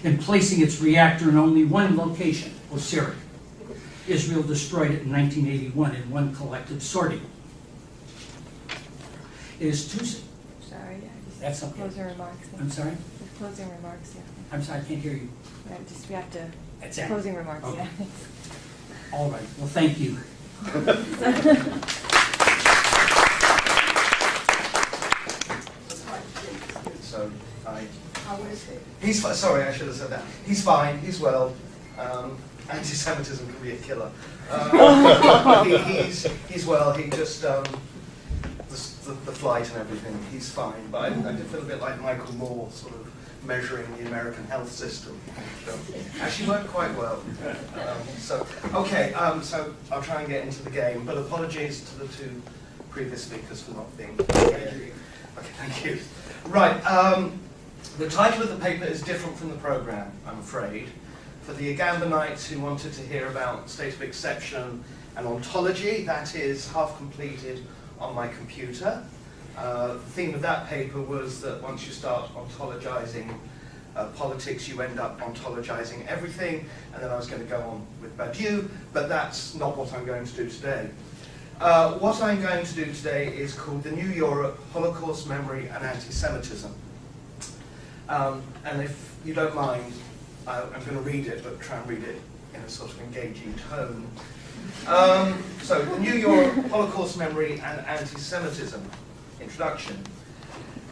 in placing its reactor in only one location, Osirik. Israel destroyed it in 1981 in one collective sortie. It is too... Sorry, That's okay. Closing remarks. I'm sorry? The closing remarks, yeah. I'm sorry, I can't hear you. We have to... That's it. Closing remarks, Okay. yeah. All right, well, thank you. So, How is it? he's sorry, I should have said that. He's fine. He's well. Anti-Semitism can be a killer. He's well. He just the flight and everything. He's fine. But I did feel a bit like Michael Moore, sort of measuring the American health system. So actually worked quite well. So I'll try and get into the game. But apologies to the two previous speakers for not being here. Okay, thank you. Right. The title of the paper is different from the program, I'm afraid. For the Agambonites who wanted to hear about state of exception and ontology, that is half completed on my computer. The theme of that paper was that once you start ontologizing politics, you end up ontologizing everything, and then I was going to go on with Badiou, but that's not what I'm going to do today. What I'm going to do today is called The New Europe, Holocaust Memory and Anti-Semitism. And if you don't mind, I'm going to read it, but try and read it in a sort of engaging tone. So, The New Europe, Holocaust Memory and Anti-Semitism. Introduction.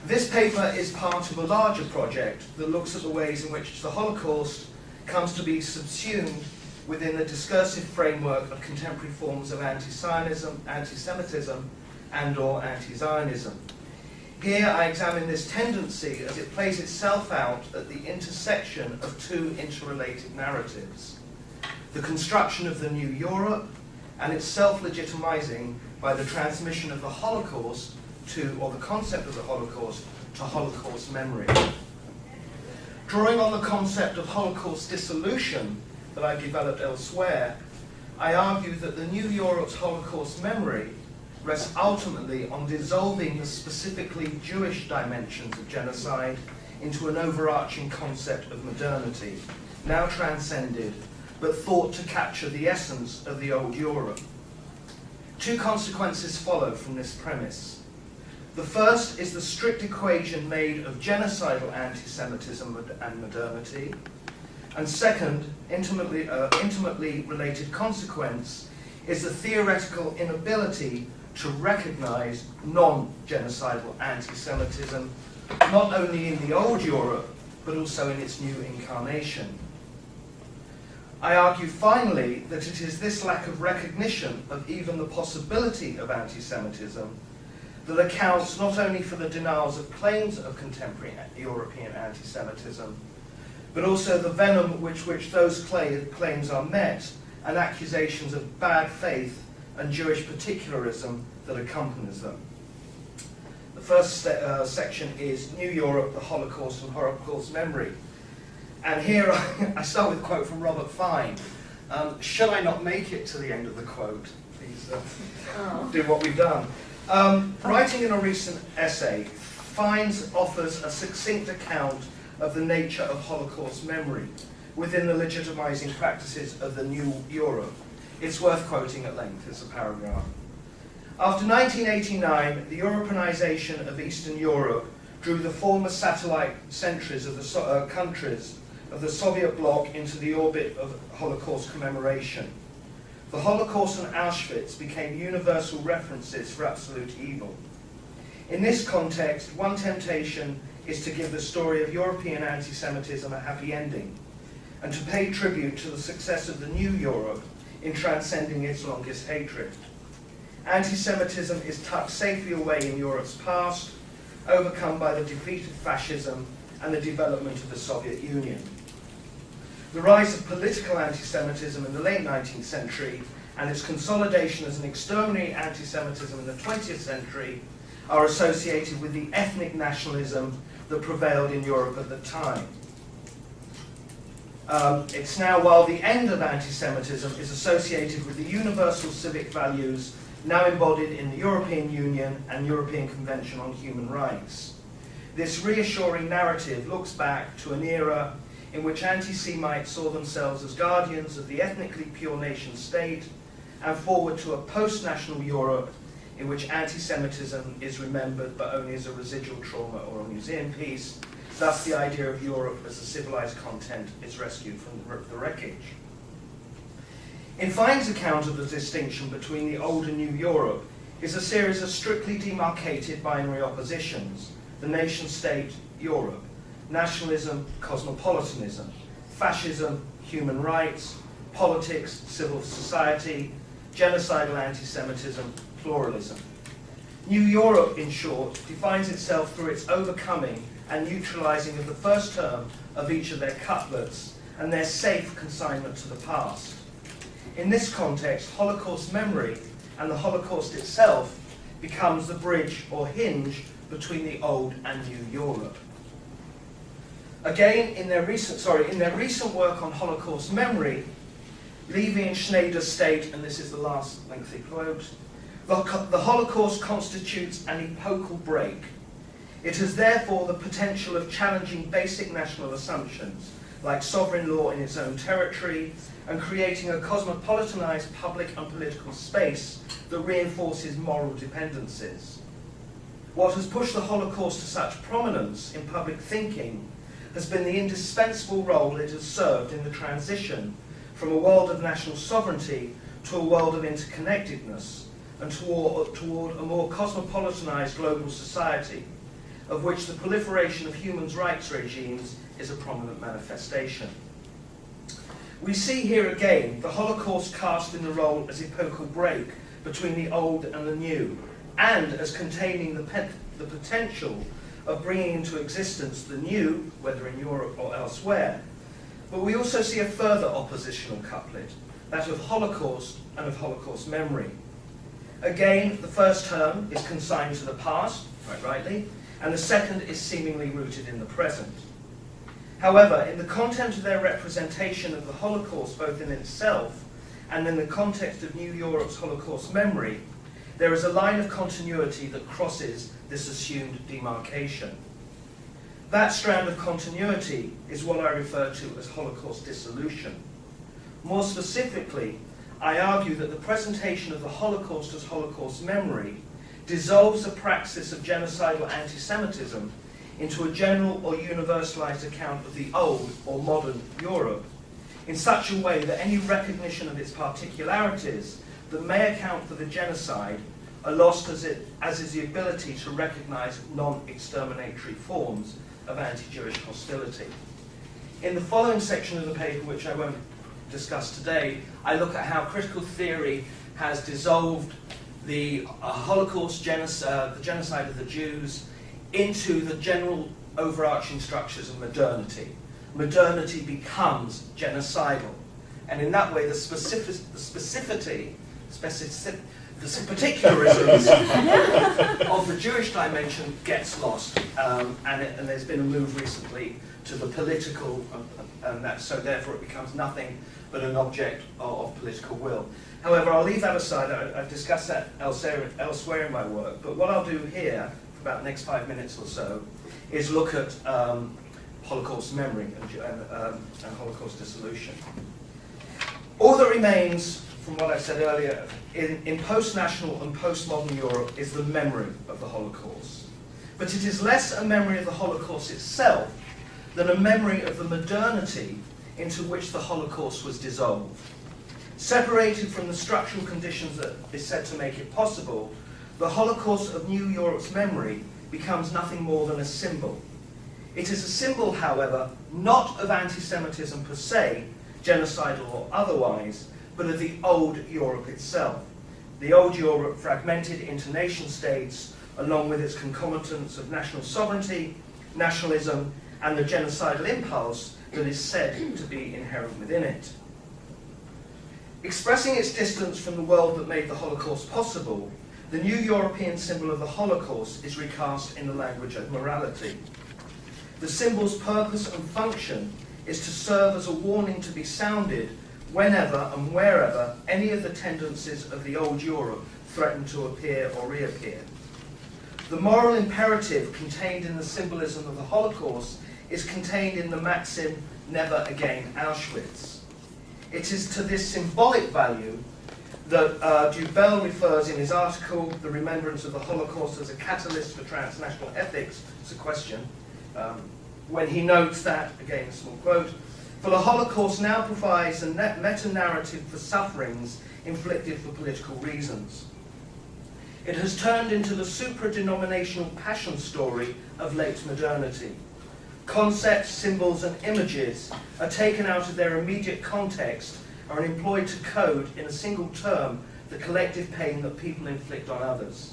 This paper is part of a larger project that looks at the ways in which the Holocaust comes to be subsumed within the discursive framework of contemporary forms of anti-Zionism, anti-Semitism, and/or anti-Zionism. Here I examine this tendency as it plays itself out at the intersection of two interrelated narratives: the construction of the new Europe and its self-legitimizing by the transmission of the Holocaust to, or the concept of the Holocaust, to Holocaust memory. Drawing on the concept of Holocaust dissolution that I've developed elsewhere, I argue that the new Europe's Holocaust memory rests ultimately on dissolving the specifically Jewish dimensions of genocide into an overarching concept of modernity, now transcended, but thought to capture the essence of the old Europe. Two consequences follow from this premise. The first is the strict equation made of genocidal anti-Semitism and modernity. And second, intimately related consequence, is the theoretical inability to recognize non-genocidal anti-Semitism, not only in the old Europe, but also in its new incarnation. I argue finally that it is this lack of recognition of even the possibility of anti-Semitism that accounts not only for the denials of claims of contemporary European anti-Semitism, but also the venom with which those claims are met and accusations of bad faith and Jewish particularism that accompanies them. The first section is New Europe, the Holocaust and Holocaust Memory. And here I start with a quote from Robert Fine. Shall I not make it to the end of the quote? Please do what we've done. Writing in a recent essay, Fine offers a succinct account of the nature of Holocaust memory within the legitimizing practices of the new Europe. It's worth quoting at length. It's a paragraph. After 1989, the Europeanization of Eastern Europe drew the former satellite centuries of the countries of the Soviet bloc into the orbit of Holocaust commemoration. The Holocaust and Auschwitz became universal references for absolute evil. In this context, one temptation is to give the story of European anti-Semitism a happy ending, and to pay tribute to the success of the new Europe in transcending its longest hatred. Anti-Semitism is tucked safely away in Europe's past, overcome by the defeat of fascism and the development of the Soviet Union. The rise of political anti-Semitism in the late 19th century and its consolidation as an exterminatory anti-Semitism in the 20th century are associated with the ethnic nationalism that prevailed in Europe at the time. It's now, while the end of anti-Semitism is associated with the universal civic values now embodied in the European Union and European Convention on Human Rights. This reassuring narrative looks back to an era in which anti-Semites saw themselves as guardians of the ethnically pure nation state, and forward to a post-national Europe in which anti-Semitism is remembered but only as a residual trauma or a museum piece. Thus, the idea of Europe as a civilized content is rescued from the wreckage. In Fine's account of the distinction between the old and new Europe is a series of strictly demarcated binary oppositions: the nation-state, Europe; nationalism, cosmopolitanism; fascism, human rights; politics, civil society; genocidal anti-Semitism, pluralism. New Europe, in short, defines itself through its overcoming and neutralizing of the first term of each of their couplets and their safe consignment to the past. In this context, Holocaust memory and the Holocaust itself becomes the bridge or hinge between the old and new Europe. Again, in their recent work on Holocaust memory, Levy and Schneider state, and this is the last lengthy quote, the Holocaust constitutes an epochal break. It has therefore the potential of challenging basic national assumptions, like sovereign law in its own territory, and creating a cosmopolitanized public and political space that reinforces moral dependencies. What has pushed the Holocaust to such prominence in public thinking has been the indispensable role it has served in the transition from a world of national sovereignty to a world of interconnectedness, and toward a more cosmopolitanized global society, of which the proliferation of human rights regimes is a prominent manifestation. We see here again the Holocaust cast in the role as epochal break between the old and the new, and as containing the potential of bringing into existence the new, whether in Europe or elsewhere. But we also see a further oppositional couplet, that of Holocaust and of Holocaust memory. Again, the first term is consigned to the past, quite rightly, and the second is seemingly rooted in the present. However, in the content of their representation of the Holocaust, both in itself and in the context of New Europe's Holocaust memory, there is a line of continuity that crosses this assumed demarcation. That strand of continuity is what I refer to as Holocaust dissolution. More specifically, I argue that the presentation of the Holocaust as Holocaust memory dissolves the praxis of genocidal anti-Semitism into a general or universalized account of the old or modern Europe in such a way that any recognition of its particularities that may account for the genocide are lost as is the ability to recognize non-exterminatory forms of anti-Jewish hostility. In the following section of the paper, which I won't discuss today, I look at how critical theory has dissolved the Holocaust genocide, the genocide of the Jews, into the general overarching structures of modernity. Modernity becomes genocidal. And in that way, the particularisms of the Jewish dimension gets lost. And there's been a move recently to the political, so therefore it becomes nothing but an object of political will. However, I'll leave that aside. I've discussed that elsewhere in my work. But what I'll do here, for about the next 5 minutes or so, is look at Holocaust memory and Holocaust dissolution. All that remains, from what I said earlier, in post-national and post-modern Europe is the memory of the Holocaust. But it is less a memory of the Holocaust itself than a memory of the modernity into which the Holocaust was dissolved. Separated from the structural conditions that is said to make it possible, the Holocaust of New Europe's memory becomes nothing more than a symbol. It is a symbol, however, not of anti-Semitism per se, genocidal or otherwise, but of the old Europe itself. The old Europe fragmented into nation states, along with its concomitants of national sovereignty, nationalism, and the genocidal impulse that is said to be inherent within it. Expressing its distance from the world that made the Holocaust possible, the new European symbol of the Holocaust is recast in the language of morality. The symbol's purpose and function is to serve as a warning to be sounded whenever and wherever any of the tendencies of the old Europe threaten to appear or reappear. The moral imperative contained in the symbolism of the Holocaust is contained in the maxim, "Never again Auschwitz." It is to this symbolic value that Dubell refers in his article, "The Remembrance of the Holocaust as a Catalyst for Transnational Ethics." It's a question. When he notes that, again a small quote, "For the Holocaust now provides a meta-narrative for sufferings inflicted for political reasons. It has turned into the supra-denominational passion story of late modernity. Concepts, symbols, and images are taken out of their immediate context and are employed to code in a single term the collective pain that people inflict on others.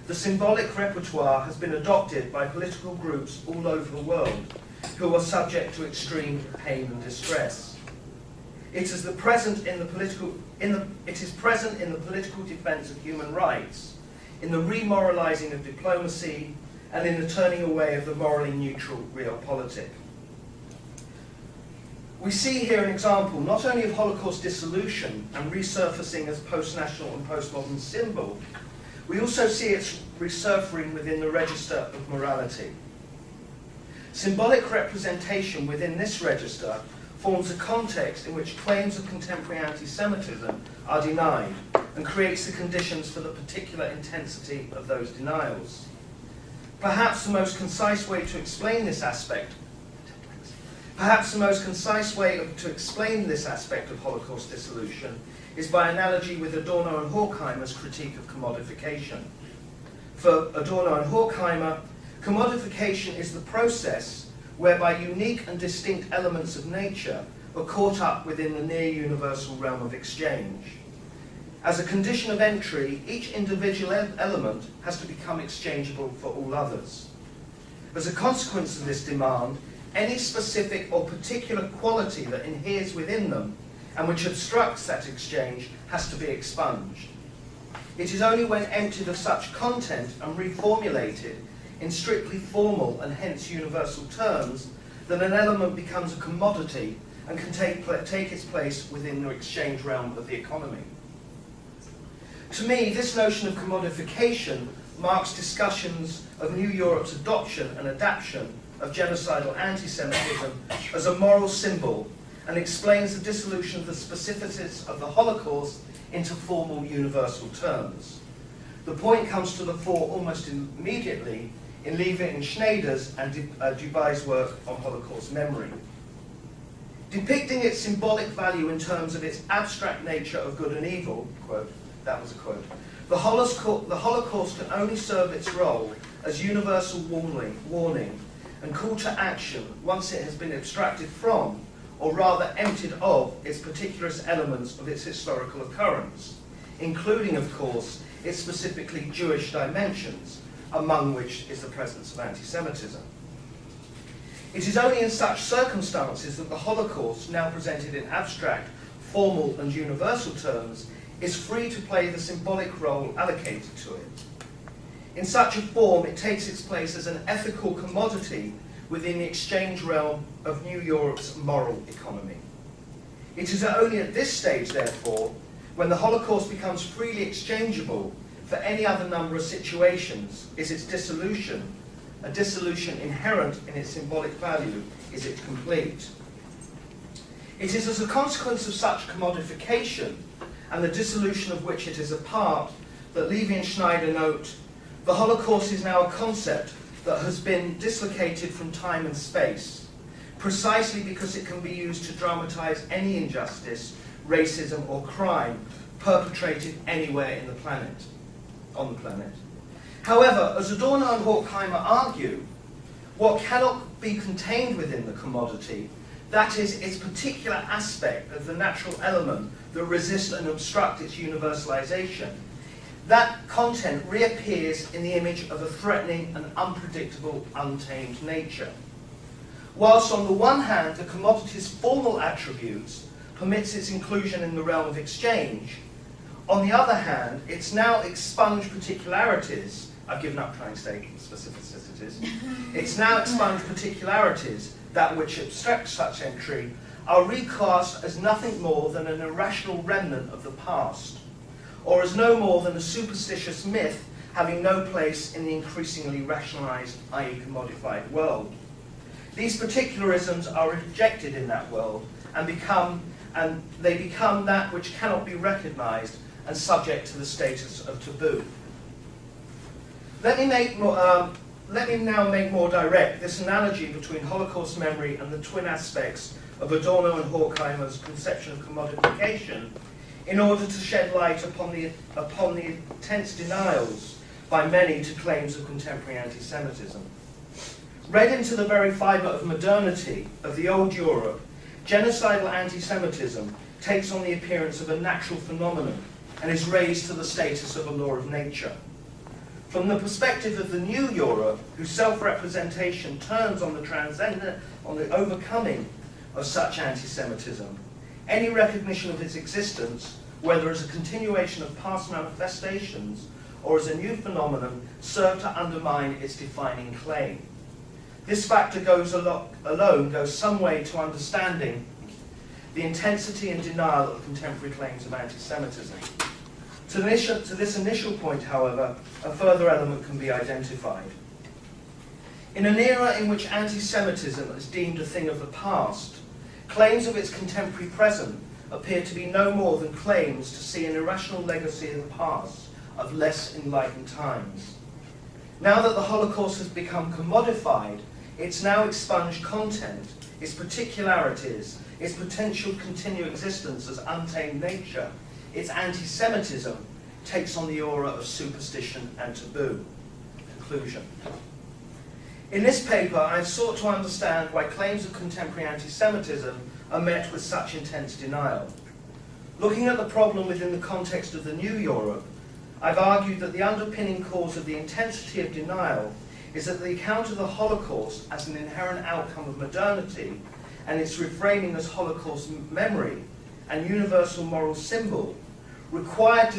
The symbolic repertoire has been adopted by political groups all over the world who are subject to extreme pain and distress. It is present in the political defense of human rights, in the remoralizing of diplomacy, and in the turning away of the morally neutral realpolitik." We see here an example not only of Holocaust dissolution and resurfacing as post-national and postmodern symbol, we also see its resurfacing within the register of morality. Symbolic representation within this register forms a context in which claims of contemporary anti-Semitism are denied and creates the conditions for the particular intensity of those denials. Perhaps the most concise way to explain this aspect of Holocaust dissolution is by analogy with Adorno and Horkheimer's critique of commodification. For Adorno and Horkheimer, commodification is the process whereby unique and distinct elements of nature are caught up within the near universal realm of exchange. As a condition of entry, each individual element has to become exchangeable for all others. As a consequence of this demand, any specific or particular quality that inheres within them and which obstructs that exchange has to be expunged. It is only when emptied of such content and reformulated in strictly formal and hence universal terms that an element becomes a commodity and can take its place within the exchange realm of the economy. To me, this notion of commodification marks discussions of New Europe's adoption and adaptation of genocidal anti-Semitism as a moral symbol and explains the dissolution of the specificities of the Holocaust into formal universal terms. The point comes to the fore almost immediately in Levi and Schneider's and Dubai's work on Holocaust memory. Depicting its symbolic value in terms of its abstract nature of good and evil, quote, that was a quote, the Holocaust can only serve its role as universal warning and call to action once it has been abstracted from, or rather emptied of, its particular elements of its historical occurrence, including, of course, its specifically Jewish dimensions, among which is the presence of anti-Semitism. It is only in such circumstances that the Holocaust, now presented in abstract, formal and universal terms, is free to play the symbolic role allocated to it. In such a form, it takes its place as an ethical commodity within the exchange realm of New Europe's moral economy. It is only at this stage, therefore, when the Holocaust becomes freely exchangeable for any other number of situations, is its dissolution, a dissolution inherent in its symbolic value, is it complete. It is as a consequence of such commodification, and the dissolution of which it is a part, that Levi and Schneider note, the Holocaust is now a concept that has been dislocated from time and space, precisely because it can be used to dramatize any injustice, racism or crime perpetrated anywhere on the planet. However, as Adorno and Horkheimer argue, what cannot be contained within the commodity, that is, its particular aspect of the natural element that resists and obstructs its universalization, that content reappears in the image of a threatening and unpredictable, untamed nature. Whilst on the one hand, the commodity's formal attributes permits its inclusion in the realm of exchange, on the other hand, its now expunged particularities, I've given up trying to say specificities, its now expunged particularities, that which obstructs such entry, are recast as nothing more than an irrational remnant of the past, or as no more than a superstitious myth having no place in the increasingly rationalized, i.e. commodified world. These particularisms are rejected in that world and they become that which cannot be recognized and subject to the status of taboo. Let me now make more direct this analogy between Holocaust memory and the twin aspects of Adorno and Horkheimer's conception of commodification, in order to shed light upon the intense denials by many to claims of contemporary anti-Semitism. Read into the very fibre of modernity of the old Europe, genocidal anti-Semitism takes on the appearance of a natural phenomenon and is raised to the status of a law of nature. From the perspective of the new Europe, whose self-representation turns on the transcendent, on the overcoming of such anti-Semitism, any recognition of its existence, whether as a continuation of past manifestations or as a new phenomenon, serve to undermine its defining claim. This factor alone goes some way to understanding the intensity and denial of contemporary claims of anti-Semitism. To this initial point, however, a further element can be identified. In an era in which anti-Semitism is deemed a thing of the past, claims of its contemporary present appear to be no more than claims to see an irrational legacy in the past of less enlightened times. Now that the Holocaust has become commodified, its now expunged content, its particularities, its potential continued existence as untamed nature, its anti-Semitism takes on the aura of superstition and taboo. Conclusion. In this paper, I have sought to understand why claims of contemporary anti-Semitism are met with such intense denial. Looking at the problem within the context of the New Europe, I've argued that the underpinning cause of the intensity of denial is that the account of the Holocaust as an inherent outcome of modernity and its reframing as Holocaust memory and universal moral symbol required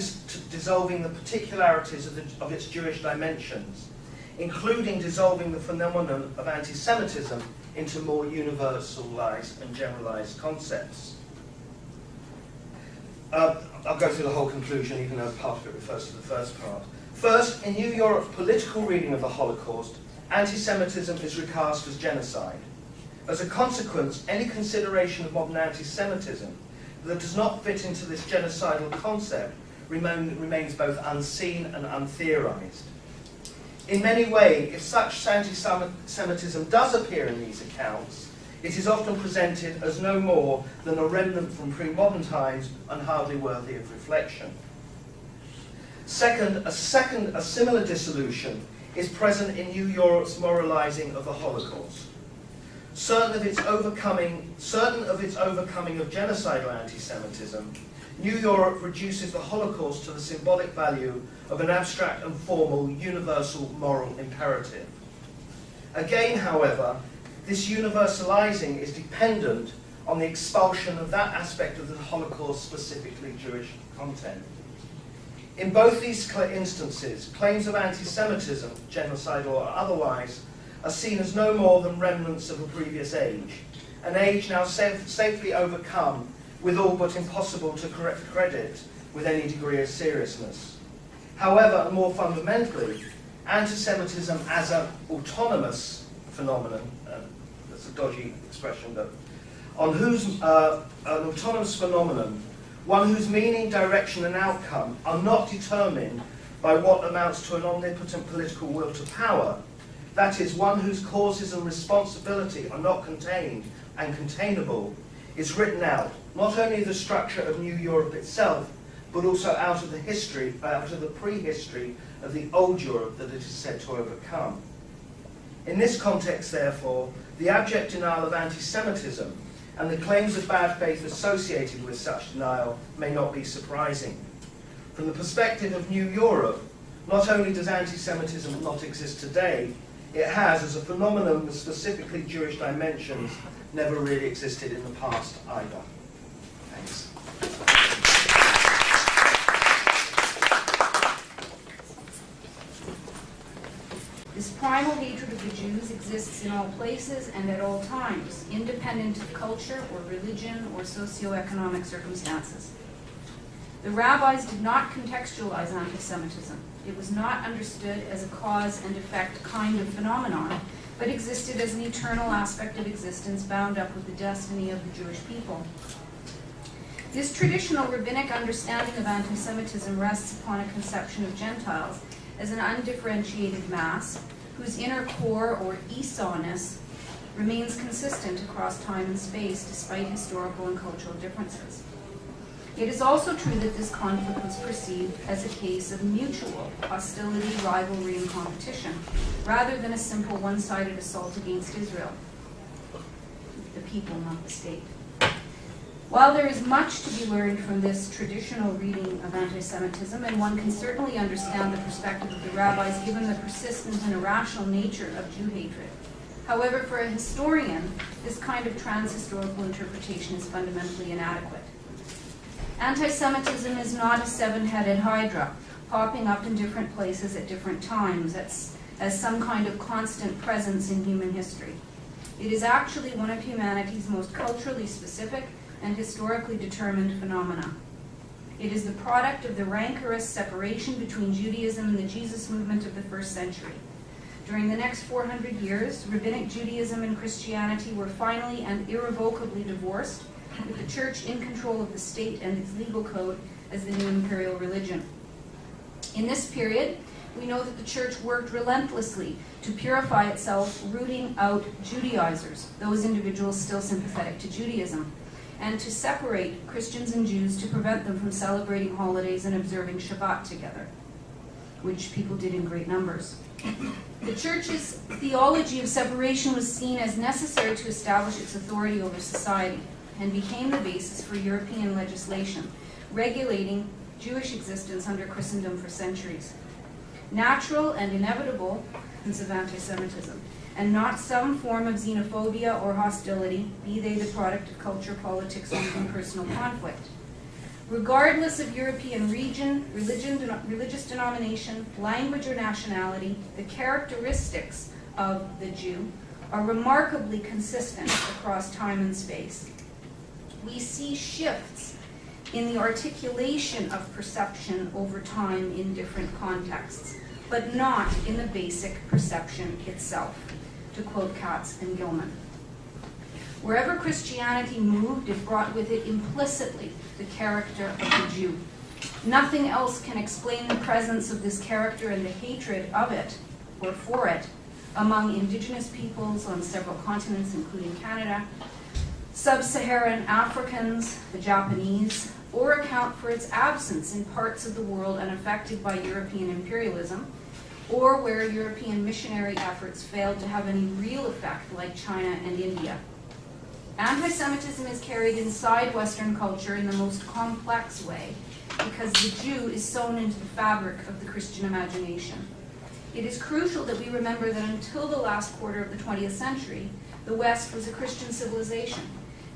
dissolving the particularities of its Jewish dimensions, including dissolving the phenomenon of anti-Semitism into more universalized and generalized concepts. I'll go through the whole conclusion, even though part of it refers to the first part. First, in New Europe's political reading of the Holocaust, anti-Semitism is recast as genocide. As a consequence, any consideration of modern anti-Semitism that does not fit into this genocidal concept remains both unseen and untheorized. In many ways, if such anti-Semitism does appear in these accounts, it is often presented as no more than a remnant from pre-modern times and hardly worthy of reflection. Second, a similar dissolution is present in New Europe's moralizing of the Holocaust. Certain of its overcoming of genocidal anti-Semitism, New Europe reduces the Holocaust to the symbolic value of an abstract and formal universal moral imperative. Again, however, this universalizing is dependent on the expulsion of that aspect of the Holocaust specifically Jewish content. In both these instances, claims of anti-Semitism, genocidal or otherwise, are seen as no more than remnants of a previous age, an age now safely overcome with all but impossible to credit with any degree of seriousness. However, and more fundamentally, anti-Semitism as an autonomous phenomenon, that's a dodgy expression, but an autonomous phenomenon, one whose meaning, direction and outcome are not determined by what amounts to an omnipotent political will to power, that is, one whose causes and responsibility are not contained and containable, is written out, not only the structure of New Europe itself, but also out of the prehistory of the old Europe that it is said to overcome. In this context, therefore, the abject denial of anti-Semitism and the claims of bad faith associated with such denial may not be surprising. From the perspective of New Europe, not only does anti-Semitism not exist today, it has, as a phenomenon with specifically Jewish dimensions, never really existed in the past either. Thanks. This primal hatred of the Jews exists in all places and at all times, independent of culture or religion or socioeconomic circumstances. The rabbis did not contextualize anti-Semitism. It was not understood as a cause and effect kind of phenomenon, but existed as an eternal aspect of existence bound up with the destiny of the Jewish people. This traditional rabbinic understanding of anti-Semitism rests upon a conception of Gentiles as an undifferentiated mass whose inner core, or YIISA-ness, remains consistent across time and space despite historical and cultural differences. It is also true that this conflict was perceived as a case of mutual hostility, rivalry, and competition, rather than a simple one-sided assault against Israel, the people, not the state. While there is much to be learned from this traditional reading of anti-Semitism, and one can certainly understand the perspective of the rabbis given the persistent and irrational nature of Jew hatred, however, for a historian, this kind of trans-historical interpretation is fundamentally inadequate. Anti-Semitism is not a seven-headed hydra, popping up in different places at different times as some kind of constant presence in human history. It is actually one of humanity's most culturally specific and historically determined phenomena. It is the product of the rancorous separation between Judaism and the Jesus movement of the first century. During the next 400 years, Rabbinic Judaism and Christianity were finally and irrevocably divorced, with the church in control of the state and its legal code as the new imperial religion. In this period, we know that the church worked relentlessly to purify itself, rooting out Judaizers, those individuals still sympathetic to Judaism, and to separate Christians and Jews to prevent them from celebrating holidays and observing Shabbat together, which people did in great numbers. The Church's theology of separation was seen as necessary to establish its authority over society and became the basis for European legislation regulating Jewish existence under Christendom for centuries. Natural and inevitable of anti-Semitism, and not some form of xenophobia or hostility, be they the product of culture, politics, or even personal conflict. Regardless of European region, religious denomination, language, or nationality, the characteristics of the Jew are remarkably consistent across time and space. We see shifts in the articulation of perception over time in different contexts, but not in the basic perception itself, to quote Katz and Gilman. Wherever Christianity moved, it brought with it implicitly the character of the Jew. Nothing else can explain the presence of this character and the hatred of it, or for it, among indigenous peoples on several continents, including Canada, sub-Saharan Africans, the Japanese, or account for its absence in parts of the world unaffected by European imperialism, or where European missionary efforts failed to have any real effect, like China and India. Anti-Semitism is carried inside Western culture in the most complex way because the Jew is sewn into the fabric of the Christian imagination. It is crucial that we remember that until the last quarter of the 20th century, the West was a Christian civilization,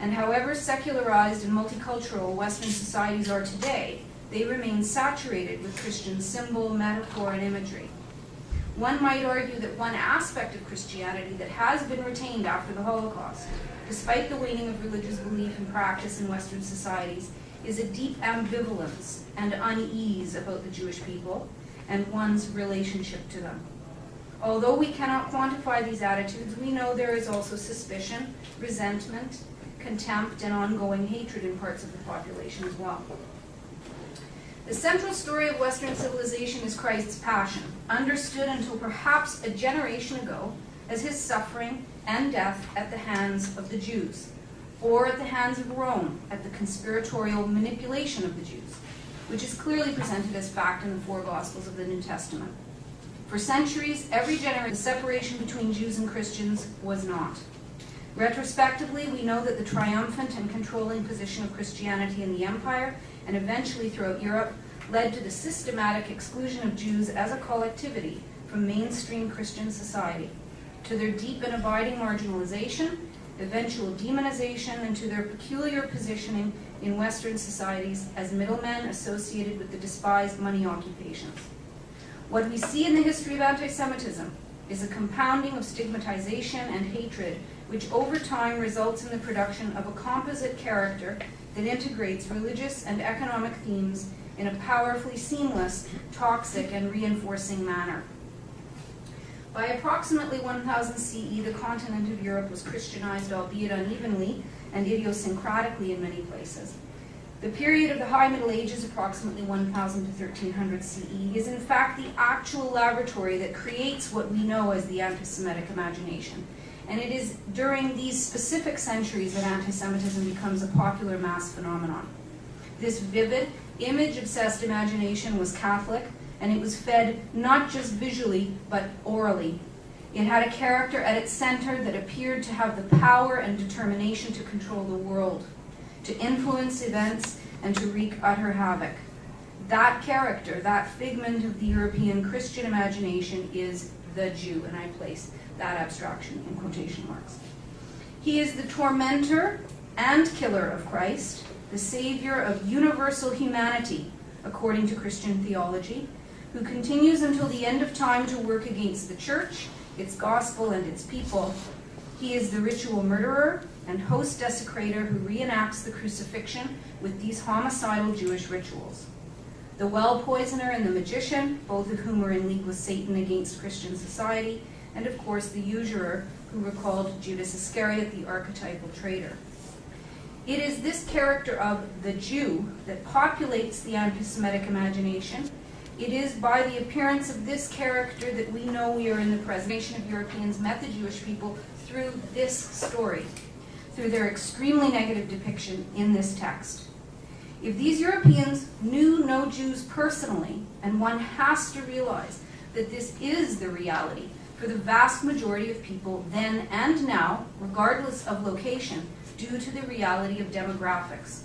and however secularized and multicultural Western societies are today, they remain saturated with Christian symbol, metaphor, and imagery. One might argue that one aspect of Christianity that has been retained after the Holocaust, despite the waning of religious belief and practice in Western societies, is a deep ambivalence and unease about the Jewish people and one's relationship to them. Although we cannot quantify these attitudes, we know there is also suspicion, resentment, contempt, and ongoing hatred in parts of the population as well. The central story of Western civilization is Christ's passion, understood until perhaps a generation ago as his suffering and death at the hands of the Jews, or at the hands of Rome at the conspiratorial manipulation of the Jews, which is clearly presented as fact in the four Gospels of the New Testament. For centuries, every generation, the separation between Jews and Christians was not. Retrospectively, we know that the triumphant and controlling position of Christianity in the empire, and eventually throughout Europe, led to the systematic exclusion of Jews as a collectivity from mainstream Christian society, to their deep and abiding marginalization, eventual demonization, and to their peculiar positioning in Western societies as middlemen associated with the despised money occupations. What we see in the history of anti-Semitism is a compounding of stigmatization and hatred, which over time results in the production of a composite character that integrates religious and economic themes in a powerfully seamless, toxic, and reinforcing manner. By approximately 1000 CE, the continent of Europe was Christianized, albeit unevenly and idiosyncratically in many places. The period of the High Middle Ages, approximately 1000 to 1300 CE, is in fact the actual laboratory that creates what we know as the anti-Semitic imagination. And it is during these specific centuries that anti-Semitism becomes a popular mass phenomenon. This vivid, image-obsessed imagination was Catholic, and it was fed not just visually, but orally. It had a character at its center that appeared to have the power and determination to control the world, to influence events, and to wreak utter havoc. That character, that figment of the European Christian imagination is the Jew, and I place that abstraction in quotation marks. He is the tormentor and killer of Christ, the savior of universal humanity, according to Christian theology, who continues until the end of time to work against the church, its gospel, and its people. He is the ritual murderer and host desecrator who reenacts the crucifixion with these homicidal Jewish rituals. The well poisoner and the magician, both of whom are in league with Satan against Christian society, and of course the usurer who recalled Judas Iscariot, the archetypal traitor. It is this character of the Jew that populates the anti-Semitic imagination. It is by the appearance of this character that we know we are in the preservation of Europeans met the Jewish people through this story, through their extremely negative depiction in this text. If these Europeans knew no Jews personally, and one has to realize that this is the reality, for the vast majority of people then and now, regardless of location, due to the reality of demographics.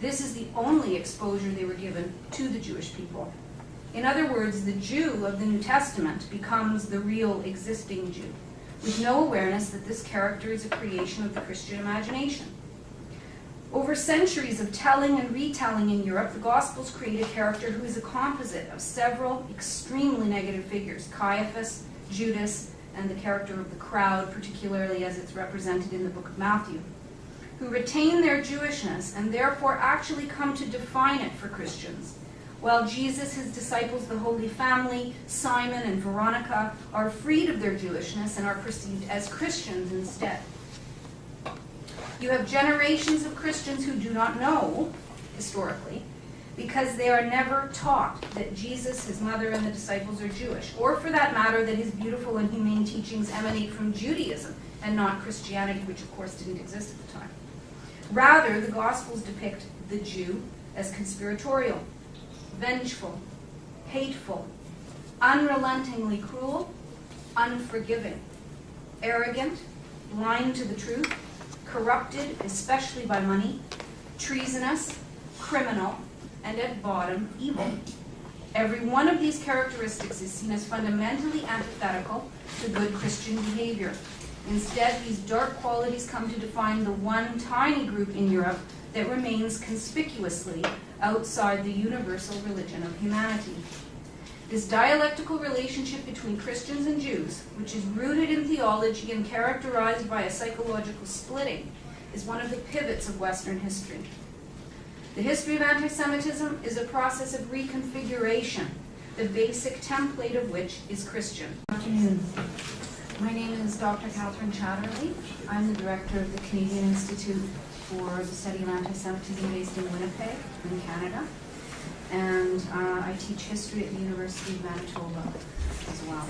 This is the only exposure they were given to the Jewish people. In other words, the Jew of the New Testament becomes the real existing Jew, with no awareness that this character is a creation of the Christian imagination. Over centuries of telling and retelling in Europe, the Gospels create a character who is a composite of several extremely negative figures: Caiaphas, Judas, and the character of the crowd, particularly as it's represented in the book of Matthew, who retain their Jewishness and therefore actually come to define it for Christians, while Jesus, his disciples, the Holy Family, Simon and Veronica, are freed of their Jewishness and are perceived as Christians instead. You have generations of Christians who do not know, historically, because they are never taught that Jesus, his mother, and the disciples are Jewish, or for that matter, that his beautiful and humane teachings emanate from Judaism and not Christianity, which of course didn't exist at the time. Rather, the Gospels depict the Jew as conspiratorial, vengeful, hateful, unrelentingly cruel, unforgiving, arrogant, blind to the truth, corrupted, especially by money, treasonous, criminal, and at bottom, evil. Every one of these characteristics is seen as fundamentally antithetical to good Christian behavior. Instead, these dark qualities come to define the one tiny group in Europe that remains conspicuously outside the universal religion of humanity. This dialectical relationship between Christians and Jews, which is rooted in theology and characterized by a psychological splitting, is one of the pivots of Western history. The history of anti-Semitism is a process of reconfiguration, the basic template of which is Christian. Good afternoon. My name is Dr. Catherine Chatterley. I'm the director of the Canadian Institute for the Study of Antisemitism based in Winnipeg, in Canada. And I teach history at the University of Manitoba as well.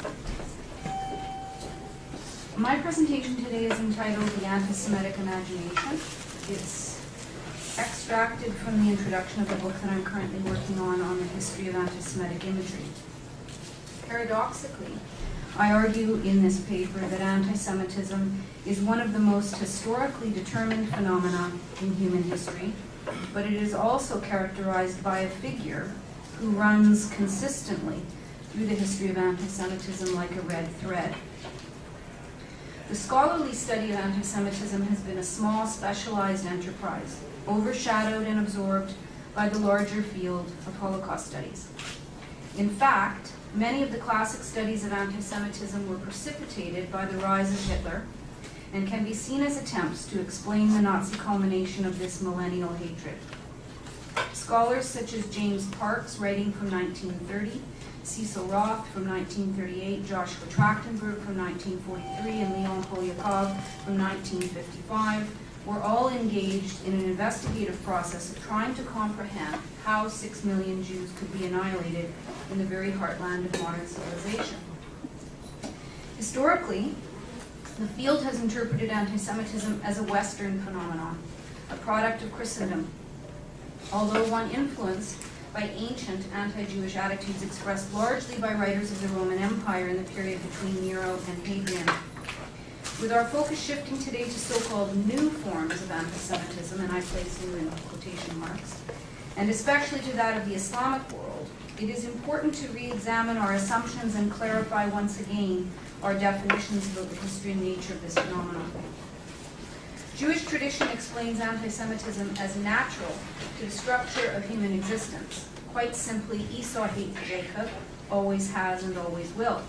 My presentation today is entitled The Anti-Semitic Imagination. It's extracted from the introduction of the book that I'm currently working on the history of anti-Semitic imagery. Paradoxically, I argue in this paper that anti-Semitism is one of the most historically determined phenomena in human history, but it is also characterized by a figure who runs consistently through the history of anti-Semitism like a red thread. The scholarly study of anti-Semitism has been a small, specialized enterprise, overshadowed and absorbed by the larger field of Holocaust studies. In fact, many of the classic studies of anti-Semitism were precipitated by the rise of Hitler and can be seen as attempts to explain the Nazi culmination of this millennial hatred. Scholars such as James Parks, writing from 1930, Cecil Roth from 1938, Joshua Trachtenberg from 1943, and Leon Polyakov from 1955 were all engaged in an investigative process of trying to comprehend how 6 million Jews could be annihilated in the very heartland of modern civilization. Historically, the field has interpreted anti-Semitism as a Western phenomenon, a product of Christendom, although one influenced by ancient anti-Jewish attitudes expressed largely by writers of the Roman Empire in the period between Nero and Hadrian. With our focus shifting today to so-called new forms of anti-Semitism, and I place new in quotation marks, and especially to that of the Islamic world, it is important to re-examine our assumptions and clarify once again our definitions about the history and nature of this phenomenon. Jewish tradition explains anti-Semitism as natural to the structure of human existence. Quite simply, Esau hates Jacob, always has and always will.